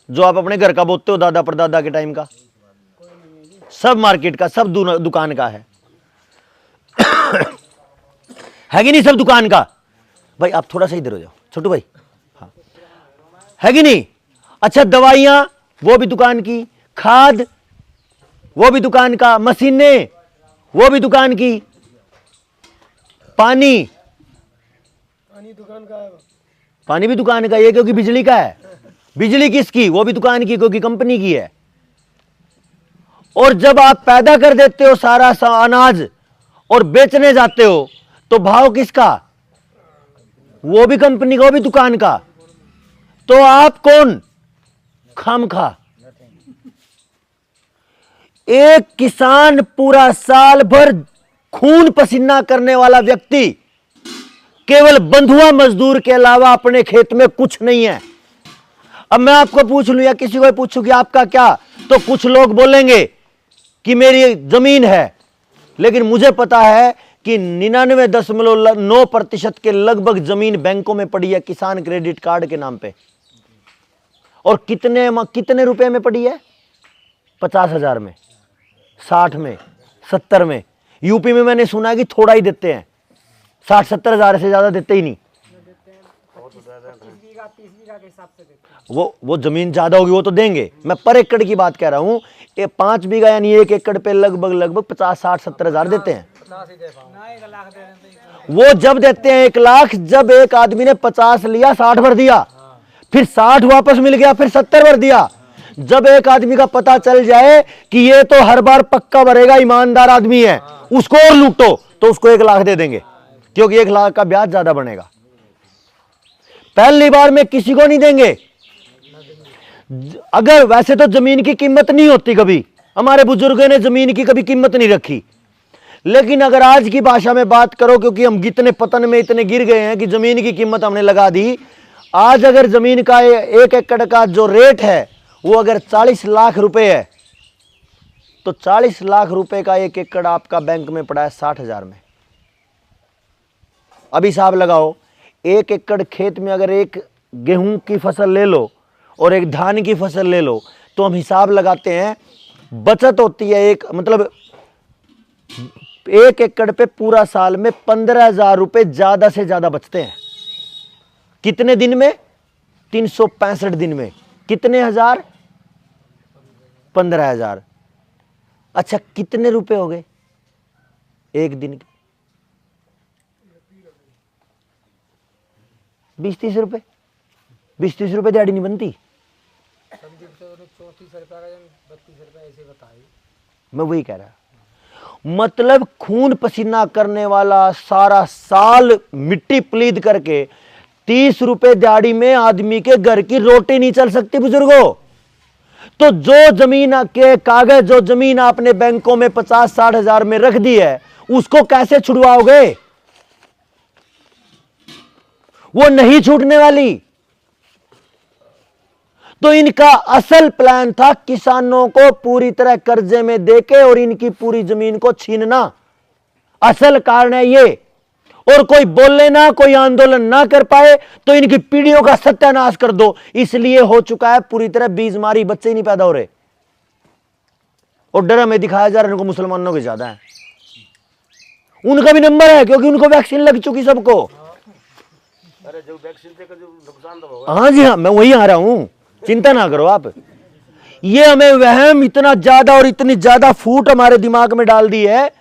Speaker 1: जो आप अपने घर का बोते हो, दादा परदादा के टाइम का? सब मार्केट का, सब दुकान का है। है कि नहीं सब दुकान का? भाई आप थोड़ा सा इधर हो जाओ छोटू भाई। हाँ, है कि नहीं? अच्छा, दवाइयां वो भी दुकान की, खाद वो भी दुकान का, मशीनें वो भी दुकान की, पानी
Speaker 3: दुकान का है।
Speaker 1: पानी भी दुकान का, ये क्योंकि बिजली का है। बिजली किसकी? वो भी दुकान की, क्योंकि कंपनी की है। और जब आप पैदा कर देते हो सारा अनाज और बेचने जाते हो तो भाव किसका? वो भी कंपनी का, वो भी दुकान का। तो आप कौन खामखा? एक किसान पूरा साल भर खून पसीना करने वाला व्यक्ति केवल बंधुआ मजदूर के अलावा अपने खेत में कुछ नहीं है। अब मैं आपको पूछ लूं या किसी को पूछूं कि आपका क्या, तो कुछ लोग बोलेंगे कि मेरी जमीन है, लेकिन मुझे पता है कि 99.9% के लगभग जमीन बैंकों में पड़ी है किसान क्रेडिट कार्ड के नाम पे। और कितने रुपए में पड़ी है? 50,000 में, 60 में, 70 में। यूपी में मैंने सुना है कि थोड़ा ही देते हैं, 60-70 हजार से ज्यादा देते ही नहीं।
Speaker 3: 30 बीघा के हिसाब से देते हैं।
Speaker 1: वो जमीन ज्यादा होगी वो तो देंगे, मैं पर एकड़ की बात कह रहा हूं। ये 5 बीघा यानी 1 एकड़ पे लगभग 50-60-70 हजार देते हैं।
Speaker 3: 50 ही दे पाओ। 1 लाख दे रहे हैं।
Speaker 1: वो जब देते हैं 1 लाख, जब एक आदमी ने 50 लिया, 60 भर दिया, फिर 60 वापस मिल गया, फिर 70 भर दिया। जब एक आदमी का पता चल जाए कि ये तो हर बार पक्का भरेगा, ईमानदार आदमी है, उसको और लूटो, तो उसको 1 लाख दे देंगे, क्योंकि 1 लाख का ब्याज ज्यादा बनेगा। पहली बार में किसी को नहीं देंगे। अगर वैसे तो जमीन की कीमत नहीं होती, कभी हमारे बुजुर्गों ने जमीन की कभी कीमत नहीं रखी, लेकिन अगर आज की भाषा में बात करो, क्योंकि हम इतने पतन में इतने गिर गए हैं कि जमीन की कीमत हमने लगा दी। आज अगर जमीन का 1 एकड़ का जो रेट है वो अगर 40 लाख रुपए है, तो 40 लाख रुपए का 1 एकड़ आपका बैंक में पड़ा है 60,000 में। अब हिसाब लगाओ, 1 एकड़ खेत में अगर एक गेहूं की फसल ले लो और एक धान की फसल ले लो, तो हम हिसाब लगाते हैं बचत होती है एक, मतलब 1 एकड़ पे पूरा साल में 15,000 रुपए ज्यादा से ज्यादा बचते हैं। कितने दिन में? 365 दिन में। कितने हजार? 15,000। अच्छा, कितने रुपए हो गए एक दिन के? 20-30 रुपए। 20-30 रुपए दिहाड़ी नहीं बनती।
Speaker 3: 34 रुपया का 32 रुपया ऐसे बताए।
Speaker 1: मैं वही कह रहा, मतलब खून पसीना करने वाला सारा साल मिट्टी प्लीद करके 30 रुपए दिहाड़ी में आदमी के घर की रोटी नहीं चल सकती बुजुर्गों। तो जो जमीन के कागज, जो जमीन आपने बैंकों में 50-60 हजार में रख दी है, उसको कैसे छुड़वाओगे? वो नहीं छूटने वाली। तो इनका असल प्लान था किसानों को पूरी तरह कर्जे में देके और इनकी पूरी जमीन को छीनना। असल कारण है ये। और कोई बोले ना, कोई आंदोलन ना कर पाए तो इनकी पीढ़ियों का सत्यानाश कर दो। इसलिए हो चुका है पूरी तरह बीजमारी, बच्चे ही नहीं पैदा हो रहे। और डर हमें दिखाया जा रहा है उनको मुसलमानों के ज्यादा है। उनका भी नंबर है, क्योंकि उनको वैक्सीन लग चुकी सबको।
Speaker 4: अरे जो वैक्सीन से जो नुकसान तो होगा।
Speaker 1: हाँ जी हाँ, मैं वही आ रहा हूं, चिंता ना करो आप। ये हमें वहम इतना ज्यादा और इतनी ज्यादा फूट हमारे दिमाग में डाल दी है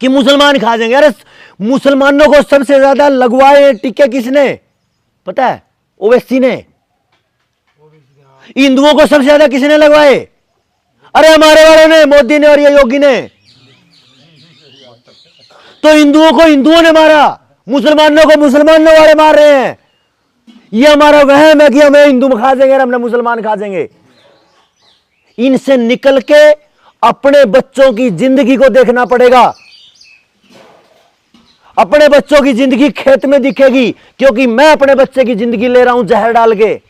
Speaker 1: कि मुसलमान खा जाएंगे। अरे मुसलमानों को सबसे ज्यादा लगवाए टीके किसने पता है? ओवैसी ने। हिंदुओं को सबसे ज्यादा किसने लगवाए? अरे हमारे वालों ने, मोदी ने और ये योगी ने। तो हिंदुओं को हिंदुओं ने मारा, मुसलमानों को मुसलमानों वाले मार रहे हैं। ये हमारा वहम है कि हमें हिंदू खा जाएंगे और हमने मुसलमान खा जाएंगे। इनसे निकल के अपने बच्चों की जिंदगी को देखना पड़ेगा। अपने बच्चों की जिंदगी खेत में दिखेगी, क्योंकि मैं अपने बच्चे की जिंदगी ले रहा हूं जहर डाल के।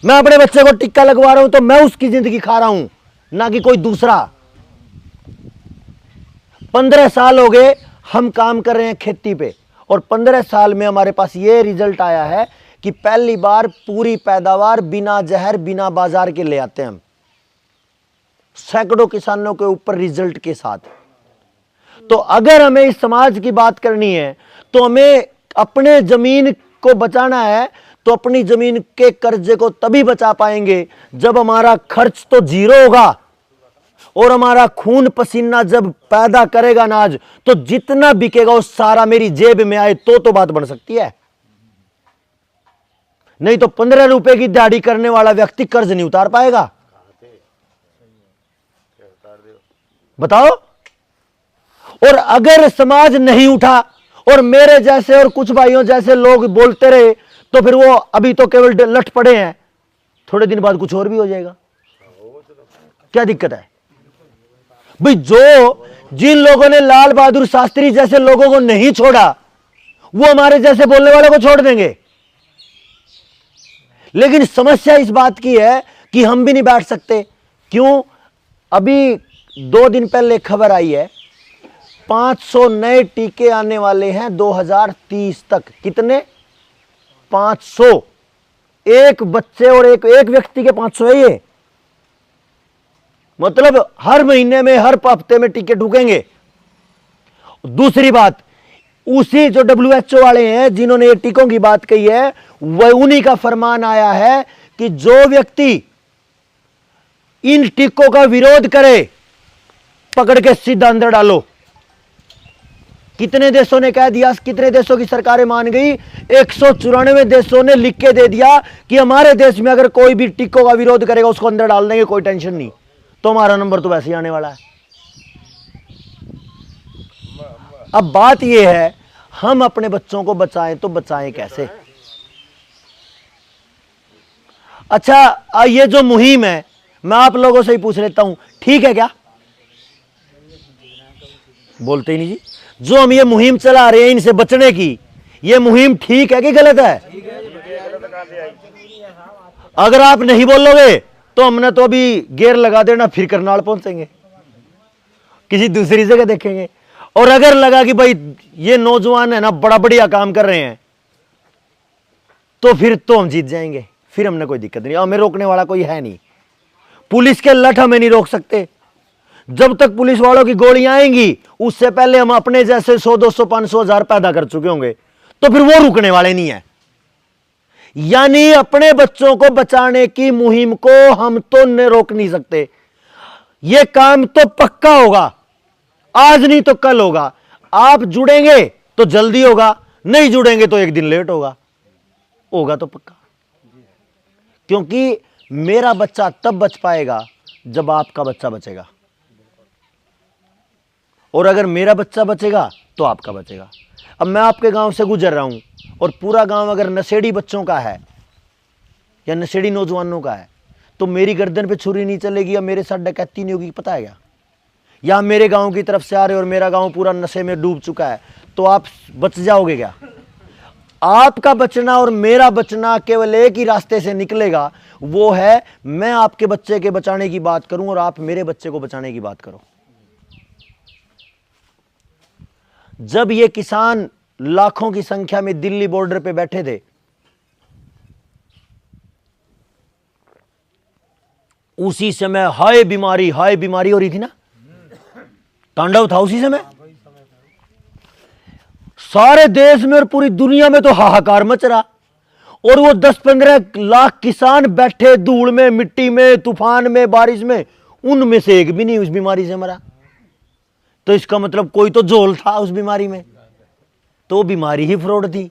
Speaker 1: मैं अपने बच्चे को टिक्का लगवा रहा हूं तो मैं उसकी जिंदगी खा रहा हूं, ना कि कोई दूसरा। 15 साल हो गए हम काम कर रहे हैं खेती पे, और 15 साल में हमारे पास ये रिजल्ट आया है कि पहली बार पूरी पैदावार बिना जहर, बिना बाजार के ले आते हैं हम, सैकड़ों किसानों के ऊपर रिजल्ट के साथ। तो अगर हमें इस समाज की बात करनी है तो हमें अपने जमीन को बचाना है, तो अपनी जमीन के कर्जे को तभी बचा पाएंगे जब हमारा खर्च तो जीरो होगा और हमारा खून पसीना जब पैदा करेगा अनाज, तो जितना बिकेगा वो सारा मेरी जेब में आए तो बात बन सकती है। नहीं तो 15 रुपए की दिहाड़ी करने वाला व्यक्ति कर्ज नहीं उतार पाएगा। बताओ। और अगर समाज नहीं उठा और मेरे जैसे और कुछ भाइयों जैसे लोग बोलते रहे तो फिर वो अभी तो केवल लट पड़े हैं, थोड़े दिन बाद कुछ और भी हो जाएगा। क्या दिक्कत है भाई? जिन लोगों ने लाल बहादुर शास्त्री जैसे लोगों को नहीं छोड़ा वो हमारे जैसे बोलने वालों को छोड़ देंगे। लेकिन समस्या इस बात की है कि हम भी नहीं बैठ सकते। क्यों? अभी 2 दिन पहले खबर आई है 500 नए टीके आने वाले हैं 2030 तक। कितने? 500। एक बच्चे और एक व्यक्ति के 500 है ये। मतलब हर महीने में, हर हफ्ते में टीके ढूकेंगे। दूसरी बात, उसी जो WHO वाले हैं जिन्होंने ये टीकों की बात कही है, वह उन्हीं का फरमान आया है कि जो व्यक्ति इन टीकों का विरोध करे पकड़ के सीधा अंदर डालो। कितने देशों ने कह दिया, कितने देशों की सरकारें मान गई? 194 देशों ने लिख के दे दिया कि हमारे देश में अगर कोई भी टीकों का विरोध करेगा उसको अंदर डाल देंगे, कोई टेंशन नहीं। तो हमारा नंबर तो वैसे ही आने वाला है। अब बात यह है, हम अपने बच्चों को बचाएं तो बचाएं कैसे? अच्छा, ये जो मुहिम है, मैं आप लोगों से ही पूछ लेता हूं, ठीक है क्या? बोलते ही नहीं जी। जो हम ये मुहिम चला रहे हैं इनसे बचने की, ये मुहिम ठीक है कि गलत है? अगर आप नहीं बोलोगे तो हमने तो अभी गेयर लगा देना, फिर करनाल पहुंचेंगे, किसी दूसरी जगह देखेंगे। और अगर लगा कि भाई ये नौजवान है ना बड़ा बढ़िया काम कर रहे हैं, तो फिर तो हम जीत जाएंगे, फिर हमने कोई दिक्कत नहीं। हमें रोकने वाला कोई है नहीं। पुलिस के लठ हमें नहीं रोक सकते। जब तक पुलिस वालों की गोलियां आएंगी उससे पहले हम अपने जैसे 100, 200, 500, 1000 पैदा कर चुके होंगे, तो फिर वो रुकने वाले नहीं है। यानी अपने बच्चों को बचाने की मुहिम को हम तो रोक नहीं सकते। यह काम तो पक्का होगा, आज नहीं तो कल होगा। आप जुड़ेंगे तो जल्दी होगा, नहीं जुड़ेंगे तो एक दिन लेट होगा। होगा तो पक्का। क्योंकि मेरा बच्चा तब बच पाएगा जब आपका बच्चा बचेगा, और अगर मेरा बच्चा बचेगा तो आपका बचेगा। अब मैं आपके गांव से गुजर रहा हूं और पूरा गांव अगर नशेड़ी बच्चों का है या नशेड़ी नौजवानों का है, तो मेरी गर्दन पे छुरी नहीं चलेगी या मेरे साथ डकैती नहीं होगी, पता है क्या? या मेरे गांव की तरफ से आ रहे और मेरा गांव पूरा नशे में डूब चुका है, तो आप बच जाओगे क्या? आपका बचना और मेरा बचना केवल एक ही रास्ते से निकलेगा, वो है मैं आपके बच्चे के बचाने की बात करूं और आप मेरे बच्चे को बचाने की बात करो। जब ये किसान लाखों की संख्या में दिल्ली बॉर्डर पे बैठे थे, उसी समय हाय बीमारी हो रही थी ना, तांडव था उसी समय। सारे देश में और पूरी दुनिया में तो हाहाकार मच रहा, और वो 10-15 लाख किसान बैठे धूल में, मिट्टी में, तूफान में, बारिश में, उनमें से एक भी नहीं उस बीमारी से मरा। तो इसका मतलब कोई तो झोल था उस बीमारी में, तो वो बीमारी ही फ्रॉड थी।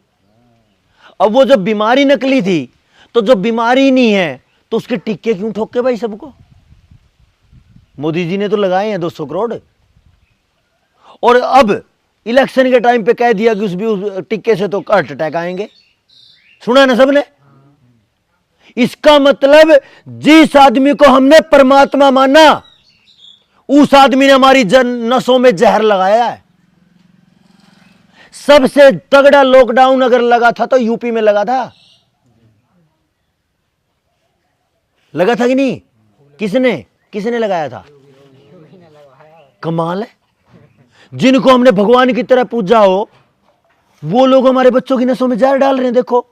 Speaker 1: अब वो जब बीमारी नकली थी, तो जो बीमारी नहीं है तो उसके टीके क्यों ठोके भाई सबको? मोदी जी ने तो लगाए हैं 200 करोड़, और अब इलेक्शन के टाइम पे कह दिया कि उस टीके से तो हार्ट अटैक आएंगे। सुना ना सबने? इसका मतलब जिस आदमी को हमने परमात्मा माना, उस आदमी ने हमारी नसों में जहर लगाया है। सबसे तगड़ा लॉकडाउन अगर लगा था तो यूपी में लगा था कि नहीं? किसने लगाया था? कमाल है। जिनको हमने भगवान की तरह पूजा हो, वो लोग हमारे बच्चों की नसों में जहर डाल रहे हैं, देखो।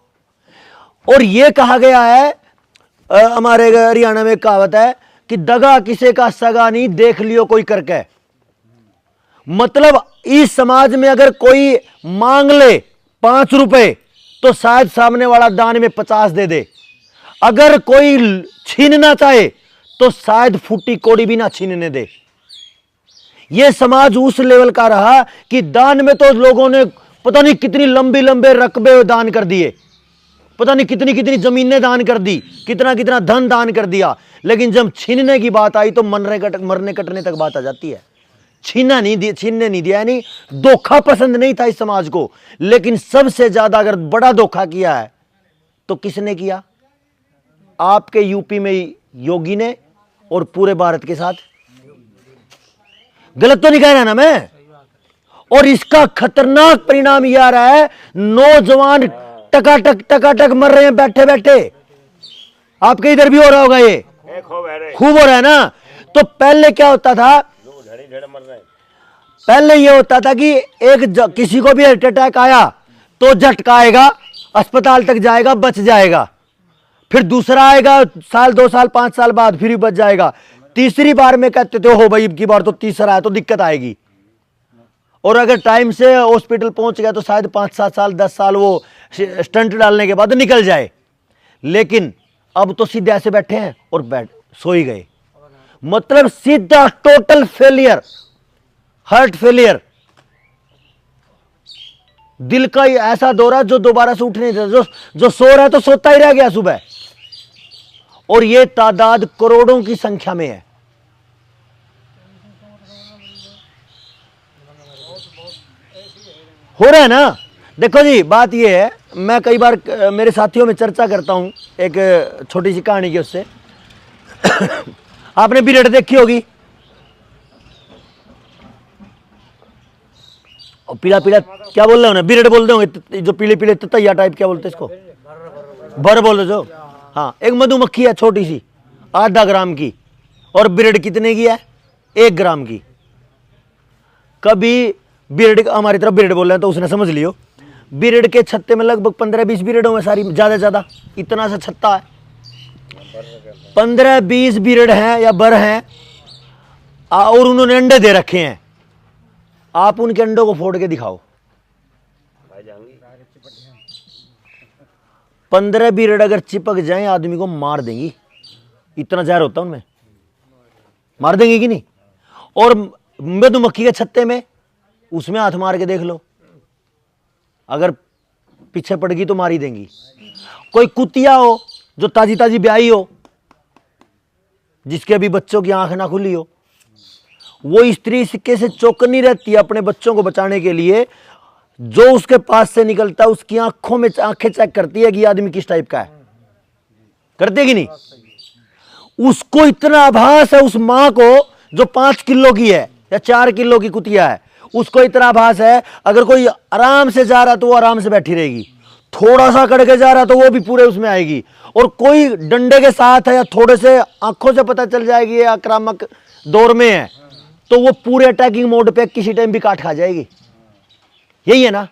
Speaker 1: और ये कहा गया है, हमारे हरियाणा में कहावत है कि दगा किसे का सगा नहीं, देख लियो कोई करके। मतलब इस समाज में अगर कोई मांग ले 5 रुपए तो शायद सामने वाला दान में 50 दे दे। अगर कोई छीनना चाहे तो शायद फूटी कोड़ी भी ना छीनने दे। यह समाज उस लेवल का रहा कि दान में तो लोगों ने पता नहीं कितनी लंबे लंबे रकबे दान कर दिए, पता नहीं कितनी कितनी जमीनें दान कर दी, कितना कितना धन दान कर दिया, लेकिन जब छीनने की बात आई तो मरने कटने तक बात आ जाती है। छीनने नहीं दिया, यानी धोखा पसंद नहीं था इस समाज को। लेकिन सबसे ज्यादा अगर बड़ा धोखा किया है तो किसने किया? आपके यूपी में योगी ने और पूरे भारत के साथ। गलत तो नहीं कह रहा ना मैं? और इसका खतरनाक परिणाम यह आ रहा है, नौजवान टकाटक मर रहे हैं बैठे बैठे। आपके इधर भी हो रहा होगा, ये खूब हो रहा है ना। तो पहले क्या होता था, पहले ये होता था कि किसी को भी हार्ट अटैक आया तो झटका आएगा, अस्पताल तक जाएगा, बच जाएगा। फिर दूसरा आएगा साल 2 साल 5 साल बाद, फिर भी बच जाएगा। तीसरी बार में कहते थे हो भाई अब की बार तो तीसरा है तो दिक्कत आएगी। और अगर टाइम से हॉस्पिटल पहुंच गया तो शायद 5-7 साल 10 साल वो स्टंट डालने के बाद निकल जाए। लेकिन अब तो सीधे ऐसे बैठे हैं और सो ही गए। मतलब सीधा टोटल फेलियर, हार्ट फेलियर, दिल का ऐसा दौरा जो दोबारा से उठ नहीं देता। जो सो रहा है तो सोता ही रह गया सुबह। और यह तादाद करोड़ों की संख्या में है। हो रहा है ना। देखो जी, बात यह है, मैं कई बार मेरे साथियों में चर्चा करता हूं एक छोटी सी कहानी की उससे। आपने बिरड देखी होगी, और पीला पीला क्या बोल रहे हो ना, बिरड बोलते होंगे, जो पीले पीले ततैया टाइप, क्या बोलते इसको? भर बोल रहे जो। हाँ, एक मधुमक्खी है छोटी सी, आधा ग्राम की। और बिरड कितने की है? 1 ग्राम की। कभी बिरड, हमारी तरफ बिरड बोल रहे हैं तो उसने समझ लियो, बिरड के छत्ते में लगभग 15-20 बिरड होंगे सारी, ज्यादा ज्यादा इतना सा छत्ता है, 15-20 बिरड हैं या बर हैं। और उन्होंने अंडे दे रखे हैं। आप उनके अंडों को फोड़ के दिखाओ, 15 बिरड अगर चिपक जाए आदमी को मार देंगी, इतना जहर होता उनमें, मार देंगे कि नहीं? और मधुमक्खी के छत्ते में, उसमें हाथ मार के देख लो, अगर पीछे पड़ गई तो मारी देंगी। कोई कुतिया हो जो ताजी ताजी ब्याही हो, जिसके अभी बच्चों की आंख ना खुली हो, वो स्त्री सिक्के से चौकन्नी रहती है अपने बच्चों को बचाने के लिए। जो उसके पास से निकलता है उसकी आंखों में आंखें चेक करती है कि ये आदमी किस टाइप का है, करते कि नहीं? उसको इतना आभास है उस मां को जो 5 किलो की है या 4 किलो की कुतिया है, उसको इतना आभास है अगर कोई आराम से जा रहा तो वो आराम से बैठी रहेगी, थोड़ा सा करके जा रहा तो वो भी पूरे उसमें आएगी। और कोई डंडे के साथ है या थोड़े से आंखों से पता चल जाएगी ये आक्रामक दौर में है तो वो पूरे अटैकिंग मोड पे किसी टाइम भी काट खा जाएगी। यही है ना।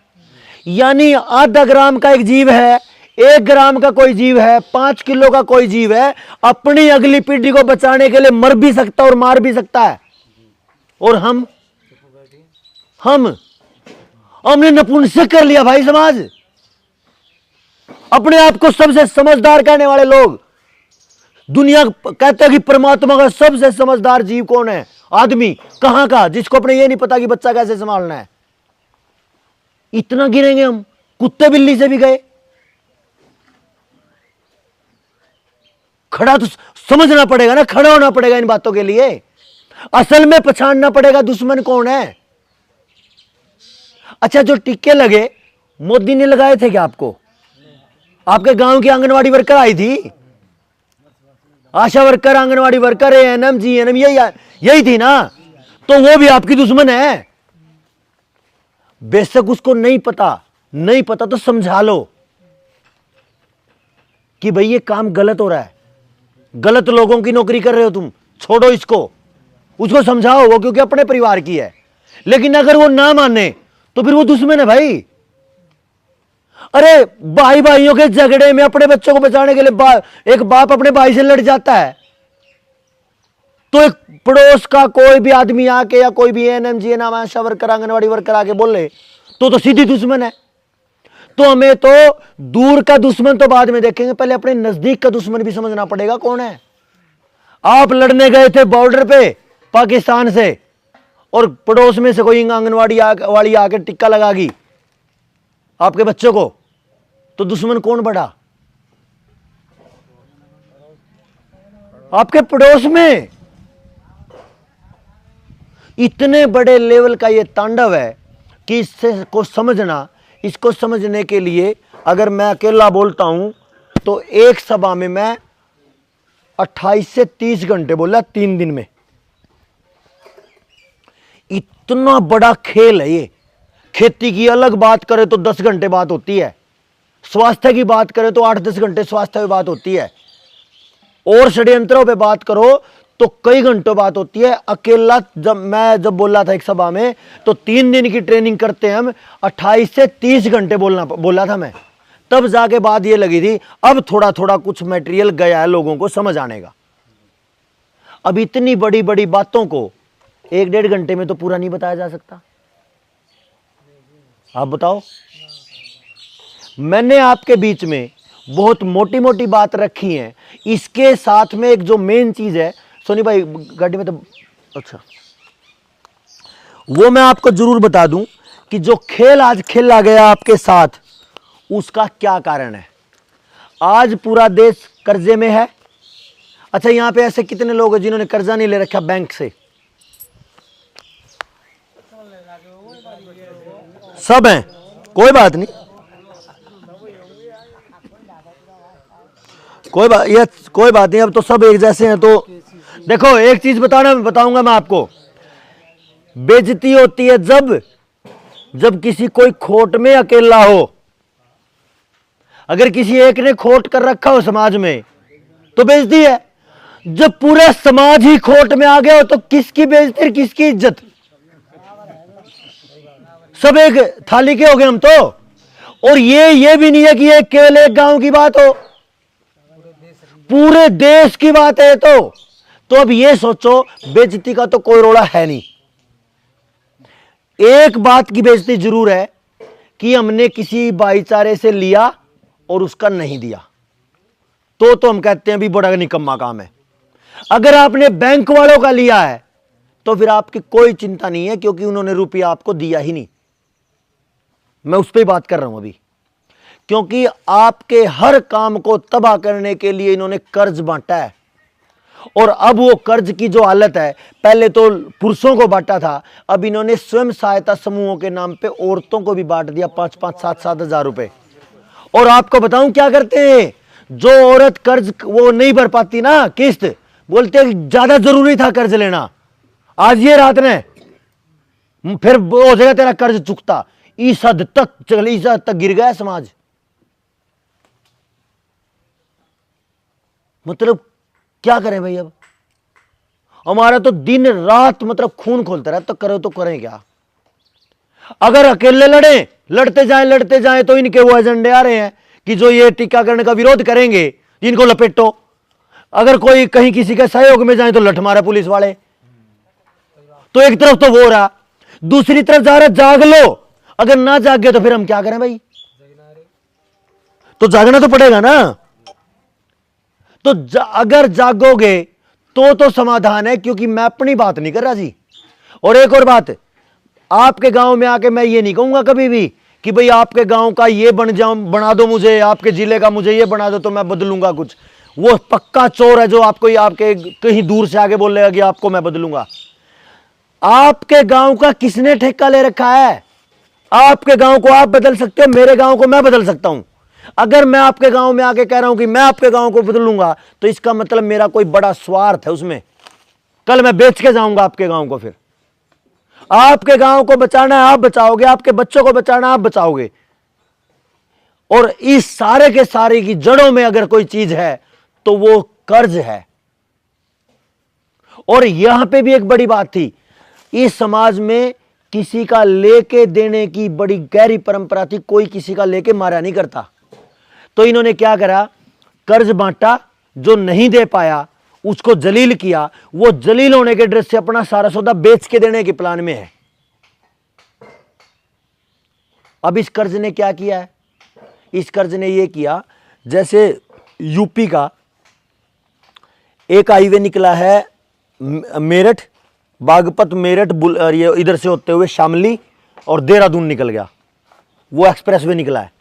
Speaker 1: यानी आधा ग्राम का एक जीव है, 1 ग्राम का कोई जीव है, 5 किलो का कोई जीव है, अपनी अगली पीढ़ी को बचाने के लिए मर भी सकता है और मार भी सकता है। और हमने नपुंसक कर लिया भाई समाज। अपने आप को सबसे समझदार कहने वाले लोग, दुनिया कहते हैं कि परमात्मा का सबसे समझदार जीव कौन है? आदमी। कहां का? जिसको अपने ये नहीं पता कि बच्चा कैसे संभालना है। इतना गिरेंगे हम, कुत्ते बिल्ली से भी गए। खड़ा तो समझना पड़ेगा ना, खड़ा होना पड़ेगा इन बातों के लिए। असल में पहचानना पड़ेगा दुश्मन कौन है। अच्छा, जो टिक्के लगे मोदी ने लगाए थे क्या आपको? आपके गांव की आंगनवाड़ी वर्कर आई थी, ASHA worker, anganwadi worker, ANM, GNM, यही थी ना। तो वो भी आपकी दुश्मन है। बेशक उसको नहीं पता तो समझा लो कि भाई ये काम गलत हो रहा है, गलत लोगों की नौकरी कर रहे हो तुम, छोड़ो इसको। उसको समझाओ, वो क्योंकि अपने परिवार की है। लेकिन अगर वो ना माने तो फिर वो दुश्मन है भाई। अरे भाई भाइयों के झगड़े में अपने बच्चों को बचाने के लिए एक बाप अपने भाई से लड़ जाता है तो एक पड़ोस का कोई भी आदमी आके या कोई भी एएनएम नाम आशा वर्कर आंगनवाड़ी वर्कर आके बोले तो सीधी दुश्मन है। तो हमें तो दूर का दुश्मन तो बाद में देखेंगे, पहले अपने नजदीक का दुश्मन भी समझना पड़ेगा कौन है। आप लड़ने गए थे बॉर्डर पे पाकिस्तान से और पड़ोस में से कोई आंगनवाड़ी वाली आके टिक्का लगागी आपके बच्चों को, तो दुश्मन कौन बढ़ा? आपके पड़ोस में। इतने बड़े लेवल का ये तांडव है कि इसको समझने के लिए अगर मैं अकेला बोलता हूं तो एक सभा में मैं 28 से 30 घंटे बोला 3 दिन में। इतना बड़ा खेल है ये। खेती की अलग बात करें तो 10 घंटे बात होती है, स्वास्थ्य की बात करें तो 8-10 घंटे स्वास्थ्य पे बात होती है, और षड्यंत्रों पे बात करो तो कई घंटों बात होती है। अकेला जब बोला था एक सभा में तो 3 दिन की ट्रेनिंग करते हैं हम, 28 से 30 घंटे बोला था मैं। तब जाके बात ये लगी थी अब थोड़ा थोड़ा कुछ मटेरियल गया है लोगों को समझ आने का। अब इतनी बड़ी बड़ी बातों को 1-1.5 घंटे में तो पूरा नहीं बताया जा सकता। आप बताओ। मैंने आपके बीच में बहुत मोटी मोटी बात रखी है, इसके साथ में एक जो मेन चीज है, सोनी भाई गाड़ी में तो अच्छा, वो मैं आपको जरूर बता दूं कि जो खेल आज खेला गया आपके साथ उसका क्या कारण है। आज पूरा देश कर्जे में है। अच्छा, यहां पे ऐसे कितने लोग हैं जिन्होंने कर्जा नहीं ले रखा बैंक से? सब हैं, कोई बात नहीं, कोई बात नहीं। अब तो सब एक जैसे हैं। तो देखो एक चीज बताऊंगा मैं आपको, बेइज्जती होती है जब किसी कोई खोट में अकेला हो। अगर किसी एक ने खोट कर रखा हो समाज में तो बेइज्जती है। जब पूरा समाज ही खोट में आ गया हो तो किसकी बेइज्जती, किसकी इज्जत? सब एक थाली के हो गए हम तो। और ये भी नहीं है कि ये केवल एक गांव की बात हो, पूरे देश की बात है। तो अब ये सोचो, बेइज्जती का तो कोई रोड़ा है नहीं। एक बात की बेइज्जती जरूर है कि हमने किसी भाईचारे से लिया और उसका नहीं दिया, तो हम कहते हैं भी बड़ा निकम्मा काम है। अगर आपने बैंक वालों का लिया है तो फिर आपकी कोई चिंता नहीं है, क्योंकि उन्होंने रुपया आपको दिया ही नहीं। मैं उस पर बात कर रहा हूं अभी, क्योंकि आपके हर काम को तबाह करने के लिए इन्होंने कर्ज बांटा है। और अब वो कर्ज की जो हालत है, पहले तो पुरुषों को बांटा था, अब इन्होंने स्वयं सहायता समूहों के नाम पे औरतों को भी बांट दिया 5-5, 7-7 हजार रुपए। और आपको बताऊं क्या करते हैं, जो औरत कर्ज वो नहीं भर पाती ना किस्त, बोलते हैं ज्यादा जरूरी था कर्ज लेना, आज ये रात ने फिर हो जाएगा तेरा कर्ज चुकता। इस हद तक गिर गया समाज। मतलब क्या करें भाई? अब हमारा तो दिन रात मतलब खून खोलता रहता, तो करो तो करें क्या? अगर अकेले लड़ते जाएं तो इनके वो एजेंडे आ रहे हैं कि जो ये टीकाकरण का विरोध करेंगे इनको लपेटो। अगर कोई कहीं किसी के सहयोग में जाए तो लठ मारे पुलिस वाले। तो एक तरफ तो वो रहा, दूसरी तरफ जा रहा जाग लो। अगर ना जागे तो फिर हम क्या करें भाई? तो जागना तो पड़ेगा ना। तो अगर जागोगे तो समाधान है, क्योंकि मैं अपनी बात नहीं कर रहा जी। और एक और बात, आपके गांव में आके मैं ये नहीं कहूंगा कभी भी कि भाई आपके गांव का ये बना दो मुझे, आपके जिले का मुझे ये बना दो तो मैं बदलूंगा कुछ। वो पक्का चोर है जो आपको आपके कहीं दूर से आगे बोलेगा कि आपको मैं बदलूंगा। आपके गांव का किसने ठेका ले रखा है? आपके गांव को आप बदल सकते हो, मेरे गांव को मैं बदल सकता हूं। अगर मैं आपके गांव में आके कह रहा हूं कि मैं आपके गांव को बदलूंगा तो इसका मतलब मेरा कोई बड़ा स्वार्थ है उसमें। कल मैं बेच के जाऊंगा आपके गांव को। फिर आपके गांव को बचाना है आप बचाओगे, आपके बच्चों को बचाना आप बचाओगे। और इस सारे के सारे की जड़ों में अगर कोई चीज है तो वो कर्ज है। और यहां पे भी एक बड़ी बात थी, इस समाज में किसी का लेके देने की बड़ी गहरी परंपरा थी। कोई किसी का लेके मारा नहीं करता। तो इन्होंने क्या करा, कर्ज बांटा, जो नहीं दे पाया उसको जलील किया, वो जलील होने के ड्रेस से अपना सारा सौदा बेच के देने के प्लान में है। अब इस कर्ज ने क्या किया है? इस कर्ज ने ये किया, जैसे यूपी का एक हाईवे निकला है मेरठ, बागपत मेरठ ये इधर से होते हुए शामली और देहरादून निकल गया, वो एक्सप्रेसवे निकला है।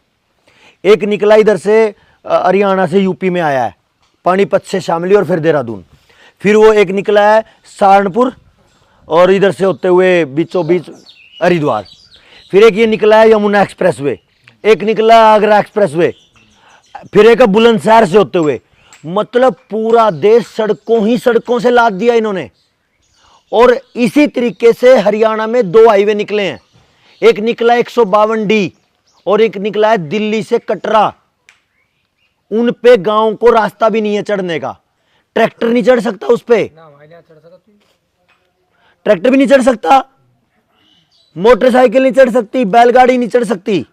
Speaker 1: एक निकला इधर से हरियाणा से यूपी में आया है, पानीपत से शामली और फिर देहरादून। फिर वो एक निकला है सहारनपुर और इधर से होते हुए बीचों बीच हरिद्वार। फिर एक ये निकला है यमुना एक्सप्रेसवे, एक निकला है आगरा एक्सप्रेसवे, फिर एक बुलंदशहर से होते हुए। मतलब पूरा देश सड़कों ही सड़कों से लाद दिया इन्होंने। और इसी तरीके से हरियाणा में 2 हाईवे निकले हैं, एक निकला 152D और एक निकला है दिल्ली से कटरा। उन पे गांव को रास्ता भी नहीं है चढ़ने का, ट्रैक्टर नहीं चढ़ सकता उस पे,
Speaker 3: ना भाई ना चढ़ सकता तू।
Speaker 1: ट्रैक्टर भी नहीं चढ़ सकता, मोटरसाइकिल नहीं चढ़ सकती, बैलगाड़ी नहीं चढ़ सकती।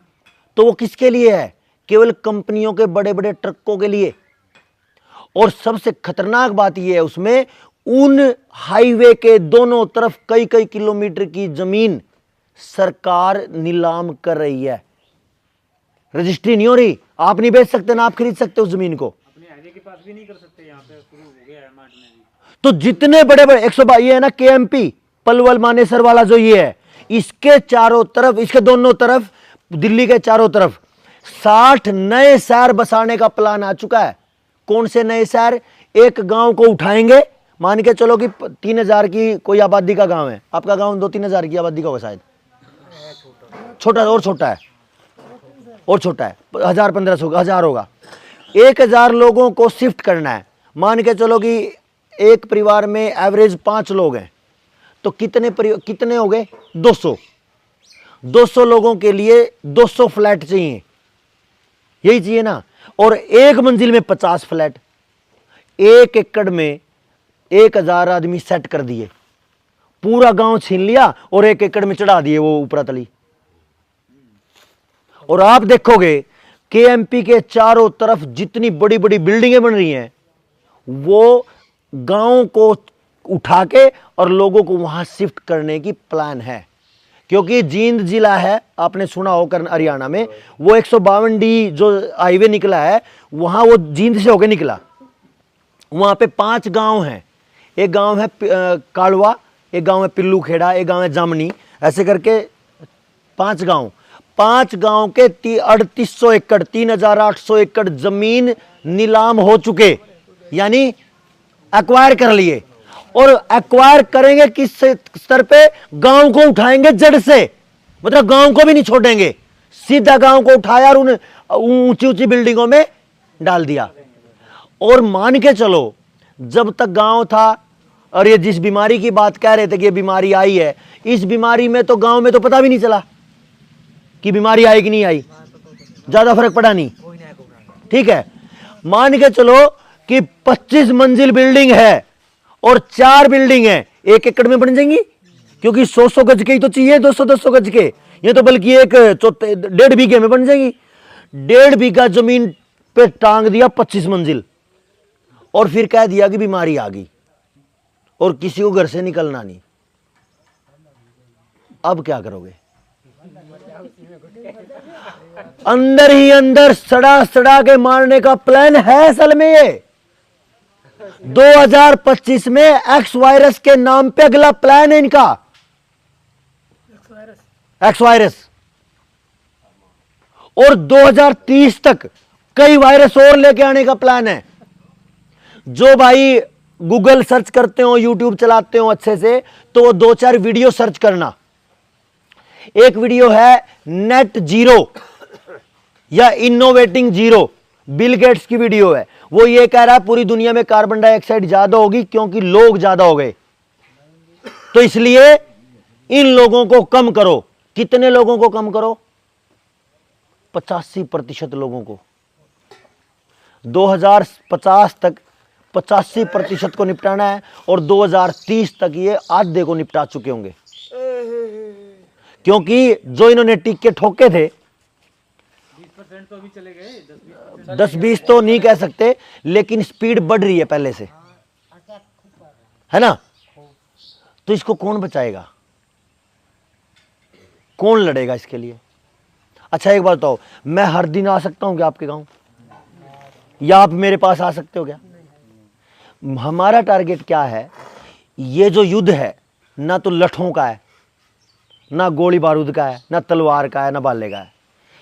Speaker 1: तो वो किसके लिए है? केवल कंपनियों के बड़े बड़े ट्रकों के लिए। और सबसे खतरनाक बात यह है उसमें, उन हाईवे के दोनों तरफ कई कई किलोमीटर की जमीन सरकार नीलाम कर रही है, रजिस्ट्री नहीं हो रही। आप नहीं बेच सकते ना आप खरीद सकते उस जमीन को,
Speaker 2: अपने हाईवे के पास भी नहीं कर सकते, यहाँ पे शुरू हो गया है मार्ट में भी।
Speaker 1: तो जितने बड़े बड़े 122 ये है ना KMP पलवल मानेसर वाला जो ये है, इसके चारों तरफ, इसके दोनों तरफ, दिल्ली के चारों तरफ 60 नए शहर बसाने का प्लान आ चुका है। कौन से नए शहर? एक गांव को उठाएंगे, मान के चलो कि 3000 की कोई आबादी का गांव है, आपका गांव 2-3 हजार की आबादी का होगा शायद, छोटा और छोटा है, और छोटा है, 1000-1500 होगा। 1000 लोगों को शिफ्ट करना है। मान के चलो कि एक परिवार में एवरेज 5 लोग हैं, तो कितने हो गए? 200 लोगों के लिए 200 फ्लैट चाहिए, यही चाहिए ना। और एक मंजिल में 50 फ्लैट, 1 एकड़ में 1000 आदमी सेट कर दिए, पूरा गांव छीन लिया और 1 एकड़ में चढ़ा दिए वो ऊपरा तली। और आप देखोगे KMP के चारों तरफ जितनी बड़ी बड़ी बिल्डिंगें बन रही हैं, वो गांव को उठा के और लोगों को वहां शिफ्ट करने की प्लान है। क्योंकि जींद जिला है, आपने सुना होकर हरियाणा में, वो 152D जो हाईवे निकला है, वहां वो जींद से होकर निकला। वहां पे 5 गांव हैं, एक गांव है कालवा, एक गांव है पिल्लू खेड़ा, एक गांव है जामनी, ऐसे करके 5 गांव। 5 गांव के 3800 एकड़ 3800 एकड़ जमीन नीलाम हो चुके, यानी एक्वायर कर लिए। और एक्वायर करेंगे किस स्तर पे? गांव को उठाएंगे जड़ से, मतलब गांव को भी नहीं छोड़ेंगे, सीधा गांव को उठाया और उन ऊंची ऊंची बिल्डिंगों में डाल दिया। और मान के चलो जब तक गांव था, और ये जिस बीमारी की बात कह रहे थे कि ये बीमारी आई है, इस बीमारी में तो गांव में तो पता भी नहीं चला कि बीमारी आई कि नहीं आई, ज्यादा फर्क पड़ा नहीं, ठीक है। मान के चलो कि 25 मंजिल बिल्डिंग है और 4 बिल्डिंग है, 1 एकड़ में बन जाएंगी, क्योंकि 100 गज के ही तो चाहिए, 200 गज के, ये तो बल्कि 1.5 बीघे में बन जाएंगी। 1.5 बीघा जमीन पे टांग दिया 25 मंजिल और फिर कह दिया कि बीमारी आ गई और किसी को घर से निकलना नहीं। अब क्या करोगे? अंदर ही अंदर सड़ा सड़ा के मारने का प्लान है असल में। ये 2025 में एक्स वायरस के नाम पे अगला प्लान है इनका, एक्स वायरस। और 2030 तक कई वायरस और लेके आने का प्लान है। जो भाई गूगल सर्च करते हो, यूट्यूब चलाते हो अच्छे से, तो वो 2-4 वीडियो सर्च करना। एक वीडियो है नेट जीरो या इनोवेटिंग जीरो, बिल गेट्स की वीडियो है। वो ये कह रहा है पूरी दुनिया में कार्बन डाइऑक्साइड ज्यादा होगी क्योंकि लोग ज्यादा हो गए, तो इसलिए इन लोगों को कम करो। कितने लोगों को कम करो? 85% लोगों को। 2050 तक 85% को निपटाना है और 2030 तक ये आधे को निपटा चुके होंगे, क्योंकि जो इन्होंने टिक्के ठोके थे
Speaker 2: 20% तो अभी चले गए,
Speaker 1: 10-20 तो नहीं कह सकते, लेकिन स्पीड बढ़ रही है पहले से। है ना? तो इसको कौन बचाएगा, कौन लड़ेगा इसके लिए? अच्छा एक बात बताओ, मैं हर दिन आ सकता हूं क्या आपके गांव, या आप मेरे पास आ सकते हो क्या? हमारा टारगेट क्या है? ये जो युद्ध है ना तो लठों का है, ना गोली बारूद का है, ना तलवार का है, ना बाले का है।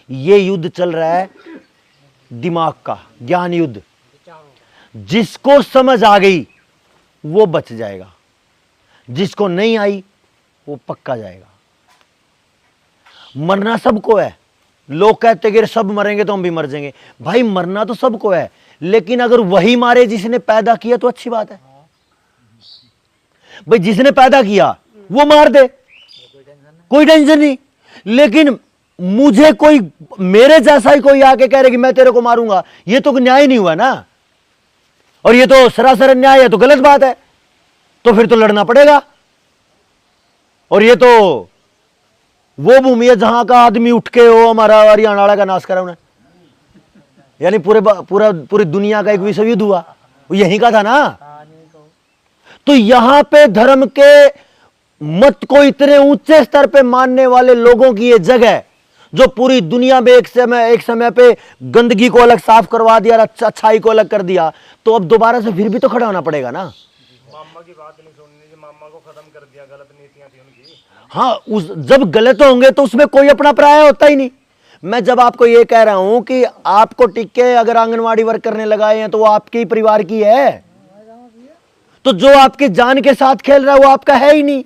Speaker 1: ये युद्ध चल रहा है दिमाग का, ज्ञान युद्ध। जिसको समझ आ गई वो बच जाएगा, जिसको नहीं आई वो पक्का जाएगा। मरना सबको है। लोग कहते कि सब मरेंगे तो हम भी मर जाएंगे। भाई मरना तो सबको है, लेकिन अगर वही मारे जिसने पैदा किया तो अच्छी बात है। भाई जिसने पैदा किया वो मार दे, कोई टेंशन नहीं। लेकिन मुझे कोई, मेरे जैसा ही कोई आके कह रहे कि मैं तेरे को मारूंगा, ये तो न्याय नहीं हुआ ना। और ये तो सरासर अन्याय है, तो गलत बात है। तो फिर तो लड़ना पड़ेगा। और ये तो वो भूमि है जहां का आदमी उठ के वो हमारा हरियाणा वाला का नाश करा उन्हें, यानी पूरी दुनिया का एक विश्व युद्ध हुआ, वो यहीं का था ना। तो यहां पे धर्म के मत को इतने ऊंचे स्तर पे मानने वाले लोगों की ये जगह, जो पूरी दुनिया में एक समय पे गंदगी को अलग साफ करवा दिया, अच्छाई को अलग कर दिया, तो अब दोबारा से फिर भी तो खड़ा होना पड़ेगा ना।
Speaker 4: मामा की बात नहीं सुननी, मामा को खत्म कर दिया, गलत नीतियां थी उनकी।
Speaker 1: हाँ, जब गलत होंगे तो उसमें कोई अपना पराया होता ही नहीं। मैं जब आपको ये कह रहा हूं कि आपको टिक्के अगर आंगनवाड़ी वर्क करने लगाए हैं तो वो आपके ही परिवार की है, तो जो आपके जान के साथ खेल रहा है वो आपका है ही नहीं।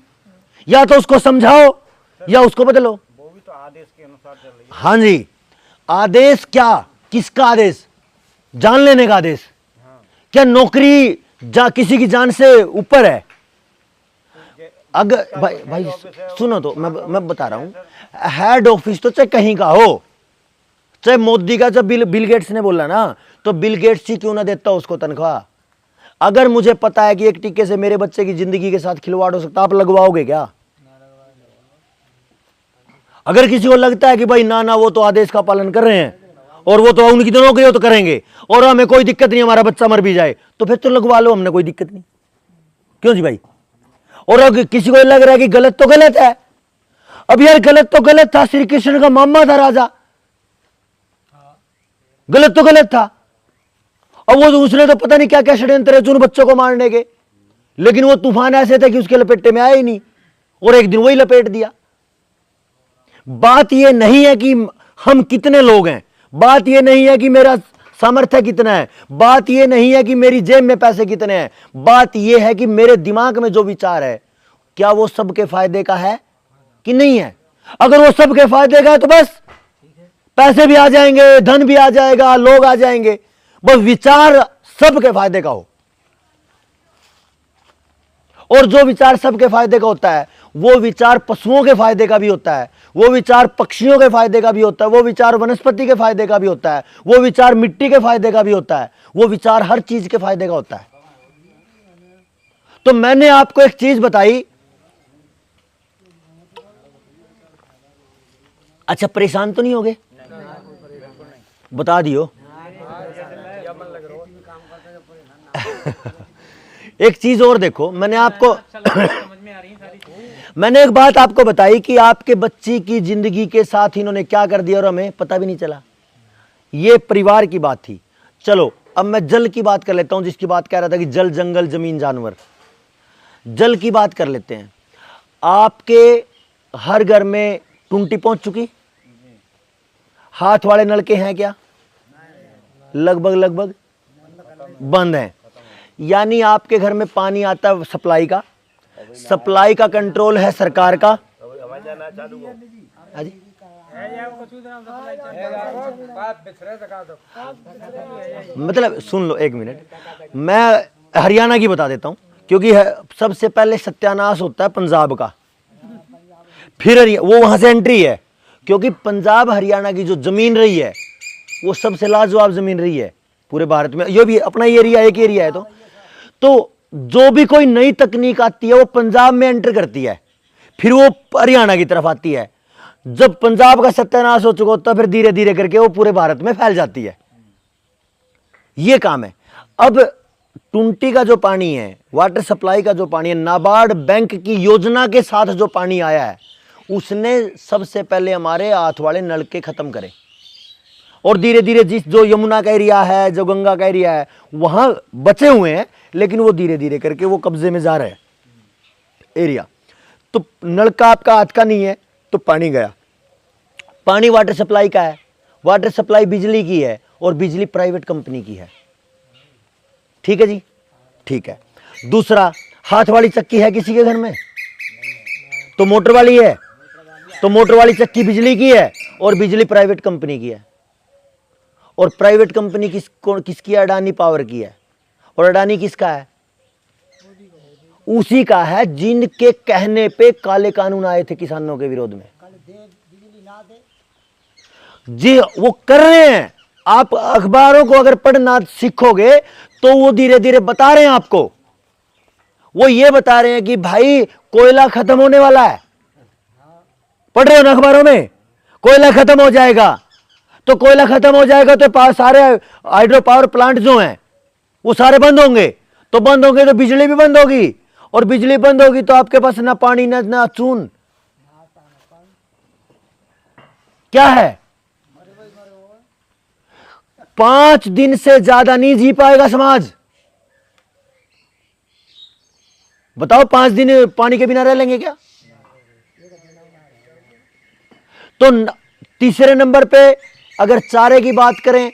Speaker 1: या तो उसको समझाओ या उसको बदलो।
Speaker 4: वो भी तो आदेश के अनुसार चल रही है।
Speaker 1: हाँ जी, आदेश क्या, किसका आदेश? जान लेने का आदेश? क्या नौकरी किसी की जान से ऊपर है? अगर भाई सुनो तो मैं बता रहा हूं, हेड ऑफिस तो चाहे कहीं का हो, चाहे मोदी का, जब बिल गेट्स ने बोला ना, तो बिल गेट्स ही क्यों ना देता उसको तनख्वाह। अगर मुझे पता है कि एक टीके से मेरे बच्चे की जिंदगी के साथ खिलवाड़ हो सकता, आप लगवाओगे क्या? अगर किसी को लगता है कि भाई ना वो तो आदेश का पालन कर रहे हैं और वो तो उनकी तो नौकरी हो तो करेंगे और हमें कोई दिक्कत नहीं, हमारा बच्चा मर भी जाए, तो फिर तो लगवा लो, हमने कोई दिक्कत नहीं। क्यों जी भाई? और अगर किसी को लग रहा है कि गलत तो गलत है, अब यार गलत तो गलत था, श्री कृष्ण का मामा था राजा, गलत तो गलत था। अब वो उसने तो पता नहीं क्या क्या षड्यंत्र रचे उन बच्चों को मारने के, लेकिन वो तूफान ऐसे थे कि उसके लपेटे में आए ही नहीं, और एक दिन वही लपेट दिया। बात ये नहीं है कि हम कितने लोग हैं, बात ये नहीं है कि मेरा सामर्थ्य कितना है, बात ये नहीं है कि मेरी जेब में पैसे कितने हैं, बात ये है कि मेरे दिमाग में जो विचार है क्या वो सबके फायदे का है कि नहीं है। अगर वो सबके फायदे का है तो बस पैसे भी आ जाएंगे, धन भी आ जाएगा, लोग आ जाएंगे, बस विचार सबके फायदे का हो। और जो विचार सबके फायदे का होता है वो विचार पशुओं के फायदे का भी होता है, वो विचार पक्षियों के फायदे का भी होता है, वो विचार वनस्पति के फायदे का भी होता है, वो विचार मिट्टी के फायदे का भी होता है, वो विचार हर चीज के फायदे का होता है। तो मैंने आपको एक चीज बताई, अच्छा परेशान तो नहीं हो गए? बता दियो। एक चीज और देखो, मैंने आपको मैंने एक बात आपको बताई कि आपके बच्ची की जिंदगी के साथ इन्होंने क्या कर दिया और हमें पता भी नहीं चला। ये परिवार की बात थी। चलो अब मैं जल की बात कर लेता हूं, जिसकी बात कह रहा था कि जल, जंगल, जमीन, जानवर। जल की बात कर लेते हैं। आपके हर घर में टुंटी पहुंच चुकी? हाथ वाले नलके हैं क्या? लगभग बंद हैं। यानी आपके घर में पानी आता है सप्लाई का, सप्लाई का कंट्रोल है सरकार का। मतलब सुन लो एक मिनट, मैं हरियाणा की बता देता हूं, क्योंकि सबसे पहले सत्यानाश होता है पंजाब का, फिर वो वहां से एंट्री है, क्योंकि पंजाब हरियाणा की जो जमीन रही है वो सबसे लाजवाब जमीन रही है पूरे भारत में। ये भी अपना एरिया, एक एरिया है। तो जो भी कोई नई तकनीक आती है वो पंजाब में एंटर करती है, फिर वो हरियाणा की तरफ आती है। जब पंजाब का सत्यानाश हो चुका होता है फिर धीरे धीरे करके वो पूरे भारत में फैल जाती है। ये काम है। अब टुंटी का जो पानी है, वाटर सप्लाई का जो पानी है, नाबार्ड बैंक की योजना के साथ जो पानी आया है, उसने सबसे पहले हमारे हाथ वाले नलके खत्म करे। और धीरे धीरे जिस जो यमुना का एरिया है, जो गंगा का एरिया है, वहां बचे हुए हैं, लेकिन वो धीरे धीरे करके वो कब्जे में जा रहे हैं एरिया। तो नलका आपका हाथ का नहीं है तो पानी गया। पानी वाटर सप्लाई का है, वाटर सप्लाई बिजली की है, और बिजली प्राइवेट कंपनी की है। ठीक है जी, ठीक है। दूसरा, हाथ वाली चक्की है किसी के घर में? तो मोटर वाली है, तो मोटर वाली चक्की बिजली की है और बिजली प्राइवेट कंपनी की है। और प्राइवेट कंपनी किसकी है? अडानी पावर की है। और अडानी किसका है? उसी का है जिनके कहने पे काले कानून आए थे किसानों के विरोध में। जी, वो कर रहे हैं। आप अखबारों को अगर पढ़ना सीखोगे तो वो धीरे धीरे बता रहे हैं आपको। वो ये बता रहे हैं कि भाई कोयला खत्म होने वाला है। पढ़ रहे हो ना अखबारों में? कोयला खत्म हो जाएगा। तो कोयला खत्म हो जाएगा तो सारे हाइड्रो पावर प्लांट जो हैं वो सारे बंद होंगे। तो बंद होंगे तो बिजली भी बंद होगी, और बिजली बंद होगी तो आपके पास ना पानी ना चून। क्या है? 5 दिन से ज्यादा नहीं जी पाएगा समाज। बताओ 5 दिन पानी के बिना रह लेंगे क्या? तो तीसरे नंबर पे अगर चारे की बात करें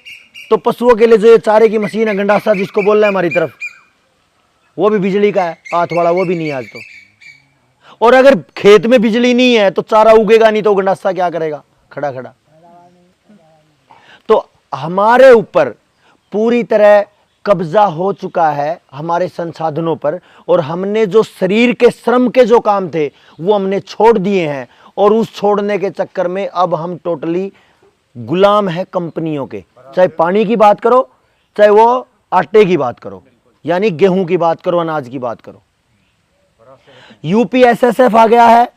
Speaker 1: तो पशुओं के लिए जो चारे की मशीन है, गंडासा जिसको बोल रहे हैं हमारी तरफ, वो भी बिजली का है, हाथ वाला, वो भी नहीं है आज तो। और अगर खेत में बिजली नहीं है तो चारा उगेगा नहीं, तो गंडासा क्या करेगा खड़ा खड़ा? तो हमारे ऊपर पूरी तरह कब्जा हो चुका है हमारे संसाधनों पर, और हमने जो शरीर के श्रम के जो काम थे वो हमने छोड़ दिए हैं। और उस छोड़ने के चक्कर में अब हम टोटली गुलाम है कंपनियों के। चाहे पानी की बात करो, चाहे वो आटे की बात करो, यानी गेहूं की बात करो, अनाज की बात करो। यूपीएसएसएफ आ गया है,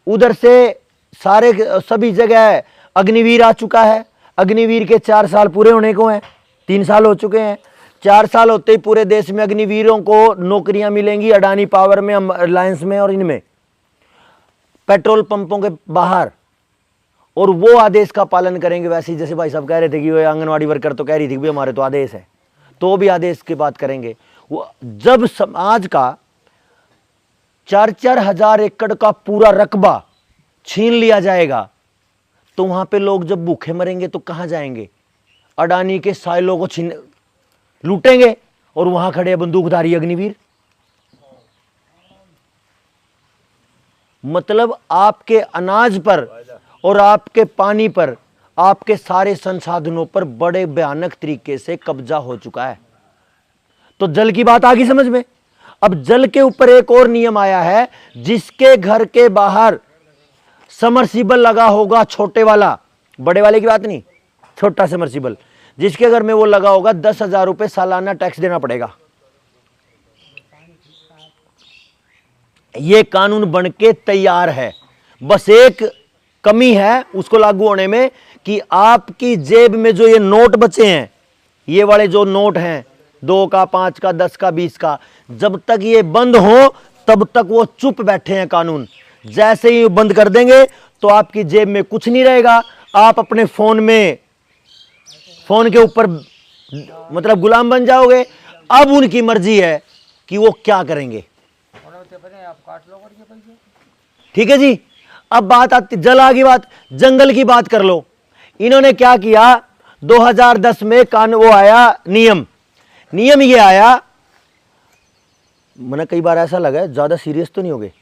Speaker 1: उधर से सारे सभी जगह अग्निवीर आ चुका है। अग्निवीर के 4 साल पूरे होने को हैं, 3 साल हो चुके हैं। 4 साल होते ही पूरे देश में अग्निवीरों को नौकरियां मिलेंगी, अडानी पावर में, रिलायंस में और इनमें, पेट्रोल पंपों के बाहर। और वो आदेश का पालन करेंगे। वैसे ही जैसे भाई साहब कह रहे थे कि वो आंगनवाड़ी वर्कर तो कह रही थी कि हमारे तो आदेश है, तो वो भी आदेश की बात करेंगे। वो जब समाज का 4-4 हजार एकड़ का पूरा रकबा छीन लिया जाएगा तो वहां पे लोग जब भूखे मरेंगे तो कहां जाएंगे? अडानी के साइलों को छीन लूटेंगे, और वहां खड़े बंदूकधारी अग्निवीर। मतलब आपके अनाज पर और आपके पानी पर, आपके सारे संसाधनों पर बड़े भयानक तरीके से कब्जा हो चुका है। तो जल की बात आ गई समझ में। अब जल के ऊपर एक और नियम आया है, जिसके घर के बाहर समरसीबल लगा होगा, छोटे वाला, बड़े वाले की बात नहीं, छोटा समरसीबल, जिसके घर में वो लगा होगा, 10,000 रुपए सालाना टैक्स देना पड़ेगा। ये कानून बन के तैयार है। बस एक कमी है उसको लागू होने में, कि आपकी जेब में जो ये नोट बचे हैं, ये वाले जो नोट हैं 2 का, 5 का, 10 का, 20 का, जब तक ये बंद हो तब तक वो चुप बैठे हैं कानून। जैसे ही बंद कर देंगे तो आपकी जेब में कुछ नहीं रहेगा। आप अपने फोन में, फोन के ऊपर मतलब गुलाम बन जाओगे। अब उनकी मर्जी है कि वो क्या करेंगे। ठीक है जी। अब बात आती, जल आ गई बात, जंगल की बात कर लो। इन्होंने क्या किया, 2010 में वो आया नियम ये आया। मैंने कई बार ऐसा लगा ज्यादा सीरियस तो नहीं हो गए?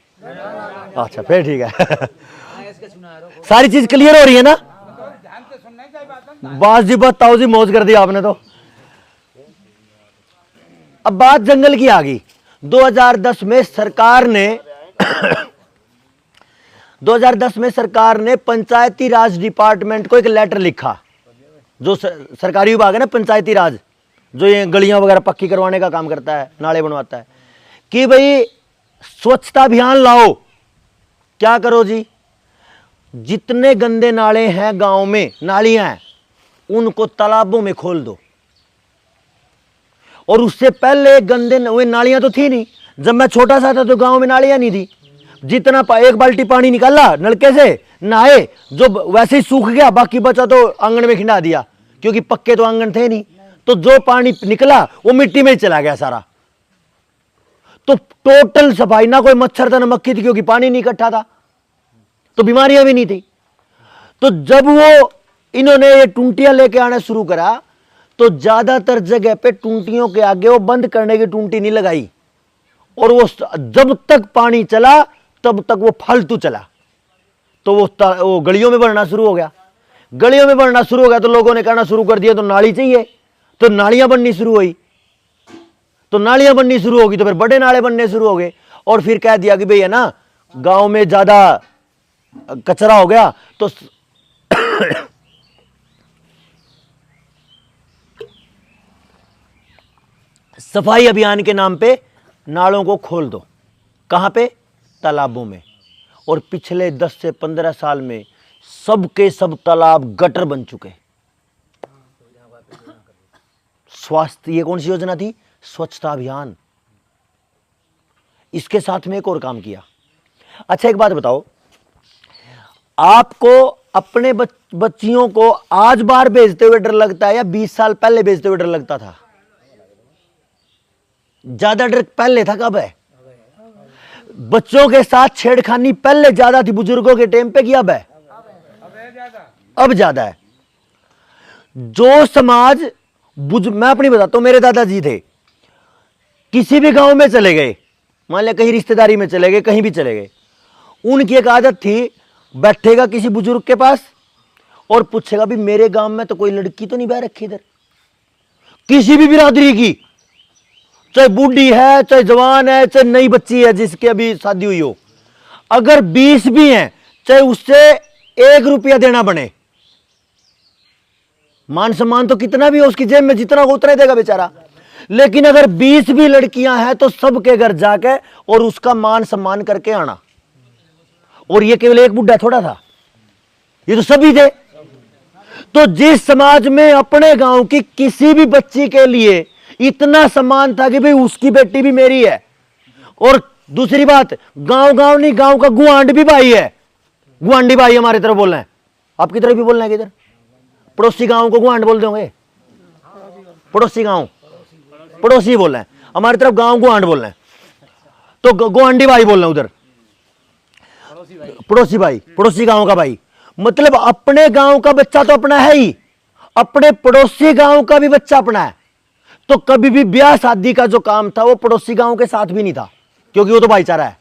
Speaker 1: अच्छा फिर ठीक है। सारी चीज क्लियर हो रही है ना? बात जी बताओ जी, मौज कर दी आपने तो। अब बात जंगल की आ गई। 2010 में सरकार ने 2010 में सरकार ने पंचायती राज डिपार्टमेंट को एक लेटर लिखा, जो सरकारी विभाग है ना पंचायती राज, जो ये गलियां वगैरह पक्की करवाने का काम करता है, नाले बनवाता है, कि भाई स्वच्छता अभियान लाओ। क्या करो जी, जितने गंदे नाले हैं गांव में, नालियां हैं, उनको तालाबों में खोल दो। और उससे पहले गंदे वे नालियां तो थी नहीं। जब मैं छोटा सा था तो गांव में नालियां नहीं थी। जितना एक बाल्टी पानी निकाला नलके से, नहाए, जो वैसे ही सूख गया, बाकी बचा तो आंगन में खिंडा दिया, क्योंकि पक्के तो आंगन थे नहीं। तो जो पानी निकला वो मिट्टी में चला गया सारा। तो टोटल सफाई, ना कोई मच्छर था ना मक्खी थी, क्योंकि पानी नहीं इकट्ठा था, तो बीमारियां भी नहीं थी। तो जब वो इन्होंने ये टूंटियां लेके आना शुरू करा तो ज्यादातर जगह पे टूंटियों के आगे वो बंद करने की टूंटी नहीं लगाई, और वो जब तक पानी चला तब तक वो फालतू चला। तो वो गलियों में बढ़ना शुरू हो गया। गलियों में बढ़ना शुरू हो गया तो लोगों ने कहना शुरू कर दिया तो नाली चाहिए, तो नालियां बननी शुरू हुई। तो नालियां बननी शुरू होगी तो फिर बड़े नाले बनने शुरू हो गए, और फिर कह दिया कि भाई है ना गांव में ज्यादा कचरा हो गया तो सफाई अभियान के नाम पे नालों को खोल दो। कहां पे? तालाबों में। और पिछले 10 से 15 साल में सब के सब तालाब गटर बन चुके। स्वास्थ्य, ये कौन सी योजना थी? स्वच्छता अभियान। इसके साथ में एक और काम किया। अच्छा एक बात बताओ, आपको अपने बच्चियों को आज बाहर भेजते हुए डर लगता है या 20 साल पहले भेजते हुए डर लगता था? ज्यादा डर पहले था। कब है? बच्चों के साथ छेड़खानी पहले ज्यादा थी बुजुर्गों के टाइम पे, कि अब है? अब ज्यादा है। जो समाज, मैं अपनी बताता हूं, मेरे दादाजी थे, किसी भी गांव में चले गए, मान लिया कहीं रिश्तेदारी में चले गए, कहीं भी चले गए, उनकी एक आदत थी, बैठेगा किसी बुजुर्ग के पास और पूछेगा भी मेरे गांव में तो कोई लड़की तो नहीं बह रखी इधर, किसी भी बिरादरी की, चाहे बूढ़ी है, चाहे जवान है, चाहे नई बच्ची है जिसकी अभी शादी हुई हो, अगर 20 भी हैं, चाहे उससे 1 रुपया देना बने, मान सम्मान तो कितना भी हो उसकी जेब में, जितना उतना ही देगा बेचारा। लेकिन अगर 20 भी लड़कियां हैं तो सबके घर जाके और उसका मान सम्मान करके आना। और ये केवल एक बुढ़ा थोड़ा था, ये तो सभी थे। तो जिस समाज में अपने गांव की किसी भी बच्ची के लिए इतना सम्मान था कि भाई उसकी बेटी भी मेरी है, और दूसरी बात, गांव गांव नहीं, गांव का गुआंढ भी भाई है। गुआंढी भाई हमारी तरफ बोल रहे हैं, आपकी तरफ भी बोलना है किधर? पड़ोसी गांव को गुआंढ बोल दोगे? पड़ोसी गांव, पड़ोसी बोल रहे हैं, हमारी तरफ गांव गुआंढ बोल रहे हैं, तो गुआंढी भाई बोल रहे हैं उधर, पड़ोसी भाई, पड़ोसी गांव का भाई। मतलब अपने गांव का बच्चा तो अपना है ही, अपने पड़ोसी गांव का भी बच्चा अपना है। तो कभी भी ब्याह शादी का जो काम था वो पड़ोसी गांव के साथ भी नहीं था, क्योंकि वो तो भाईचारा है,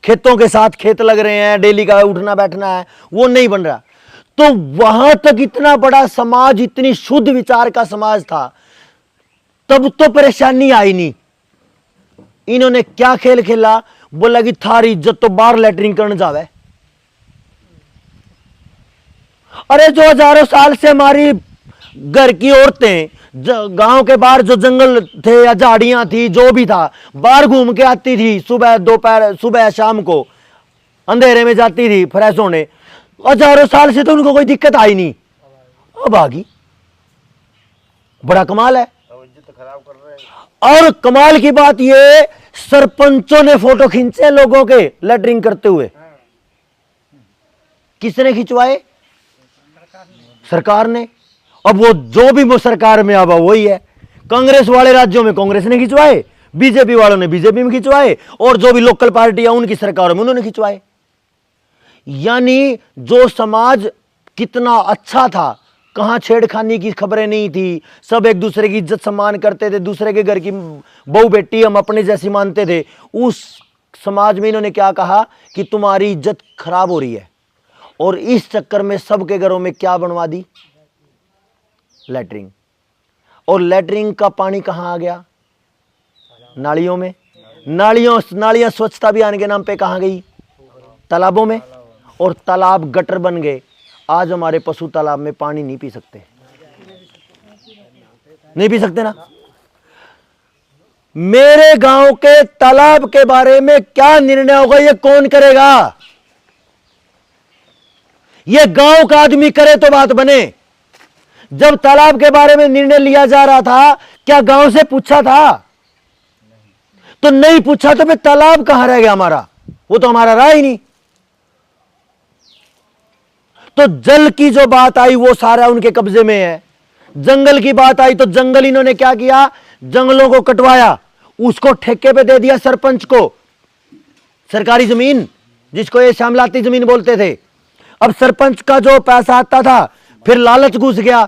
Speaker 1: खेतों के साथ खेत लग रहे हैं, डेली का उठना बैठना है, वो नहीं बन रहा। तो वहां तक इतना बड़ा समाज, इतनी शुद्ध विचार का समाज था, तब तो परेशानी आई नहीं। इन्होंने क्या खेल खेला, बोला कि थारी इज्जत तो बाहर लैटरिन करने जावे। अरे जो हजारों साल से हमारी घर की औरतें गांव के बाहर जो जंगल थे या झाड़ियां थी, जो भी था, बाहर घूम के आती थी, सुबह दोपहर, सुबह शाम को अंधेरे में जाती थी फ्रेश होने, हजारों साल से तो उनको कोई दिक्कत आई नहीं, अब आ गई। बड़ा कमाल है। और कमाल की बात ये, सरपंचों ने फोटो खींचे लोगों के लैटरिंग करते हुए। किसने खिंचवाए? सरकार ने। अब वो जो भी वो सरकार में आवा वही है। कांग्रेस वाले राज्यों में कांग्रेस ने खिंचवाए, बीजेपी वालों ने बीजेपी में खिंचवाए, और जो भी लोकल पार्टियां उनकी सरकारों में उन्होंने खिंचवाए। यानी जो समाज कितना अच्छा था, कहां छेड़खानी की खबरें नहीं थी, सब एक दूसरे की इज्जत सम्मान करते थे, दूसरे के घर की बहू बेटी हम अपने जैसी मानते थे, उस समाज में इन्होंने क्या कहा कि तुम्हारी इज्जत खराब हो रही है। और इस चक्कर में सबके घरों में क्या बनवा दी? लैटरिन। और लैटरिन का पानी कहां आ गया? नालियों में। नालियां स्वच्छता अभियान के नाम पे कहां गई? तालाबों में। और तालाब गटर बन गए। आज हमारे पशु तालाब में पानी नहीं पी सकते, नहीं पी सकते ना। मेरे गांव के तालाब के बारे में क्या निर्णय होगा ये कौन करेगा? ये गांव का आदमी करे तो बात बने। जब तालाब के बारे में निर्णय लिया जा रहा था, क्या गांव से पूछा था? तो नहीं पूछा तो फिर तालाब कहां रह गया हमारा? वो तो हमारा रहा ही नहीं। तो जल की जो बात आई वो सारा उनके कब्जे में है। जंगल की बात आई तो जंगल इन्होंने क्या किया? जंगलों को कटवाया, उसको ठेके पे दे दिया सरपंच को, सरकारी जमीन जिसको ये श्यामलाती जमीन बोलते थे। अब सरपंच का जो पैसा आता था, फिर लालच घुस गया।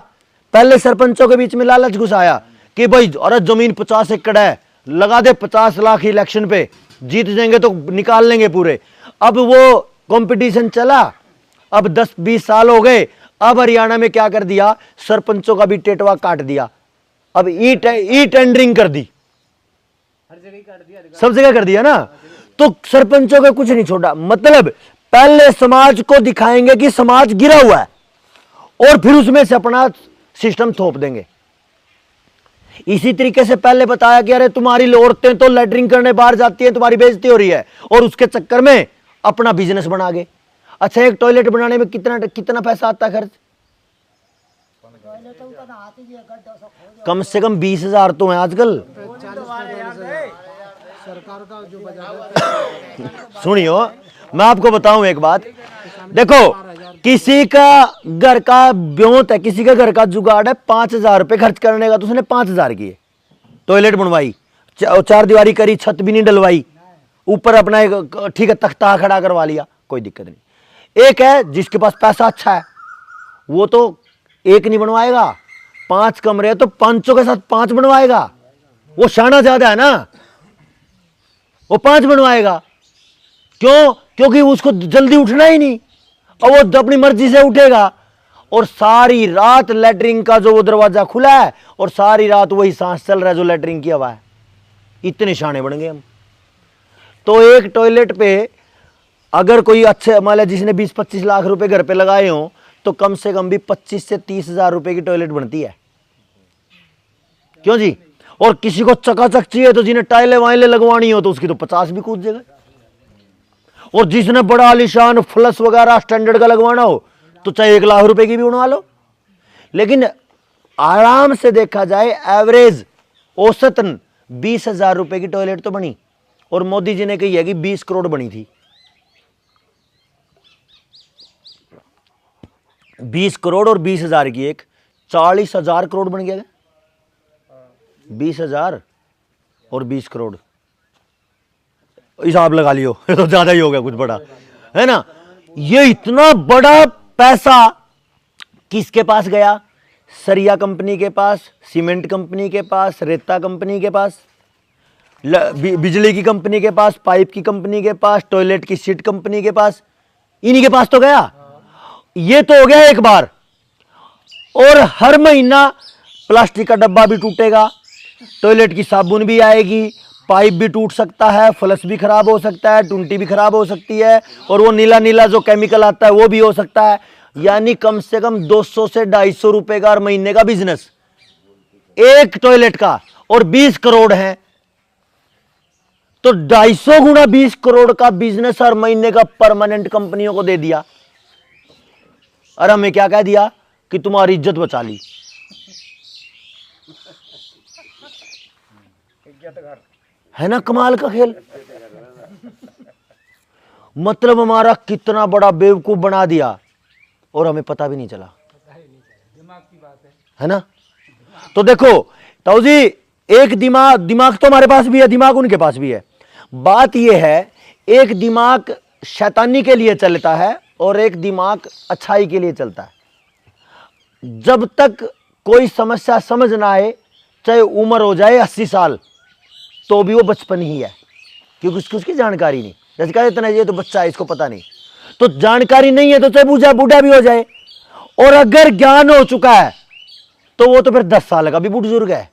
Speaker 1: पहले सरपंचों के बीच में लालच घुस आया कि भाई अरे जमीन 50 एकड़ है, लगा दे 50 लाख इलेक्शन पे, जीत जाएंगे तो निकाल लेंगे पूरे। अब वो कंपटीशन चला, अब 10-20 साल हो गए। अब हरियाणा में क्या कर दिया? सरपंचों का भी टेटवा काट दिया। अब ई टेंडरिंग कर दी, सब जगह कर दिया ना। तो सरपंचों के कुछ नहीं छोड़ा। मतलब पहले समाज को दिखाएंगे कि समाज गिरा हुआ है और फिर उसमें से अपना सिस्टम थोप देंगे। इसी तरीके से पहले बताया कि अरे तुम्हारी औरतें तो लैटरिंग करने बाहर जाती हैं, तुम्हारी बेइज्जती हो रही है, और उसके चक्कर में अपना बिजनेस बना गए। अच्छा, एक टॉयलेट बनाने में कितना पैसा आता है खर्च? कम से कम 20,000 तो है आजकल। सुनियो, मैं आपको बताऊं एक बात। देखो, किसी का घर का ब्योंत है, किसी का घर का जुगाड़ है, 5,000 रुपए खर्च करने का, तो उसने 5,000 किए, टॉयलेट बनवाई, 4 दीवारी करी, छत भी नहीं डलवाई, ऊपर अपना एक ठीक है तख्ता खड़ा करवा लिया, कोई दिक्कत नहीं। एक है जिसके पास पैसा अच्छा है, वो तो एक नहीं बनवाएगा, 5 कमरे तो 500 के साथ 5 बनवाएगा। वो शाना ज्यादा है ना, वो 5 बनवाएगा। क्यों? क्योंकि उसको जल्दी उठना ही नहीं, और वो अपनी मर्जी से उठेगा, और सारी रात लैटरिन का जो वो दरवाजा खुला है और सारी रात वही सांस चल रहा है जो लैटरिन की हवा है। इतने शाने बन गए हम। तो एक टॉयलेट पे अगर कोई अच्छे मान जिसने 20-25 लाख रुपए घर पे लगाए हों, तो कम से कम भी 25 से 30,000 रुपए की टॉयलेट बनती है। क्यों जी? और किसी को चकाचक चाहिए तो जिन्हें टाइलें वाइलें लगवानी हो तो उसकी तो 50 भी कूद जाएगा। और जिसने बड़ा आलिशान फ्लश वगैरह स्टैंडर्ड का लगवाना हो तो चाहे 1 लाख रुपए की भी बनवा लो। लेकिन आराम से देखा जाए एवरेज औसतन 20,000 रुपए की टॉयलेट तो बनी, और मोदी जी ने कही है कि 20 करोड़ बनी थी। 20 करोड़ और 20,000 की एक 40,000 करोड़ बन गया। 20,000 और 20 करोड़ हिसाब लगा लियो, तो ज्यादा ही हो गया, कुछ बड़ा है ना। ये इतना बड़ा पैसा किसके पास गया? सरिया कंपनी के पास, सीमेंट कंपनी के पास, रेता कंपनी के पास, बिजली की कंपनी के पास, पाइप की कंपनी के पास, टॉयलेट की सीट कंपनी के पास, इन्हीं के पास तो गया। ये तो हो गया एक बार। और हर महीना प्लास्टिक का डब्बा भी टूटेगा, टॉयलेट की साबुन भी आएगी, पाइप भी टूट सकता है, फ्लश भी खराब हो सकता है, टुंटी भी खराब हो सकती है, और वो नीला नीला जो केमिकल आता है वो भी हो सकता है। यानी कम से कम 200 से 250 रुपए का हर महीने का बिजनेस एक टॉयलेट का, और 20 करोड़ है तो 250 गुना 20 करोड़ का बिजनेस हर महीने का परमानेंट कंपनियों को दे दिया। और हमें क्या कह दिया कि तुम्हारी इज्जत बचा ली। है ना कमाल का खेल। मतलब हमारा कितना बड़ा बेवकूफ बना दिया और हमें पता भी नहीं चला, है ना। तो देखो ताऊ जी, एक दिमाग तो हमारे पास भी है, दिमाग उनके पास भी है। बात यह है, एक दिमाग शैतानी के लिए चलता है और एक दिमाग अच्छाई के लिए चलता है। जब तक कोई समस्या समझ ना आए, चाहे उम्र हो जाए 80 साल, तो भी वो बचपन ही है, क्योंकि उसकी जानकारी नहीं। जैसे कहा इतना ये तो बच्चा है, इसको पता नहीं, तो जानकारी नहीं है तो चाहे बूढ़ा भी हो जाए। और अगर ज्ञान हो चुका है तो वो तो फिर 10 साल का भी बुजुर्ग है।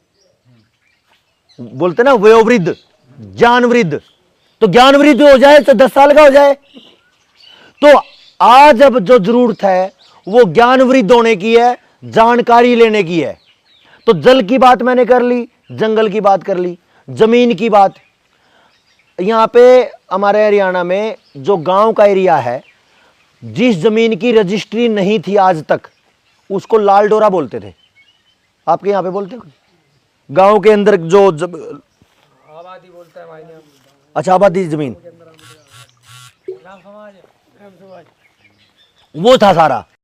Speaker 1: बोलते ना वयोवृद्ध, ज्ञान वृद्ध, तो ज्ञान वृद्ध हो जाए तो 10 साल का हो जाए। तो आज अब जो जरूरत है वो ज्ञान वृद्ध होने की है, जानकारी लेने की है। तो जल की बात मैंने कर ली, जंगल की बात कर ली, जमीन की बात। यहां पे हमारे हरियाणा में जो गांव का एरिया है, जिस जमीन की रजिस्ट्री नहीं थी आज तक, उसको लाल डोरा बोलते थे। आपके यहाँ पे बोलते हो? गांव के अंदर जो
Speaker 3: आबादी बोलता है भाई ने।
Speaker 1: अच्छा, आबादी जमीन
Speaker 3: राम समाज, राम समाज
Speaker 1: वो था सारा।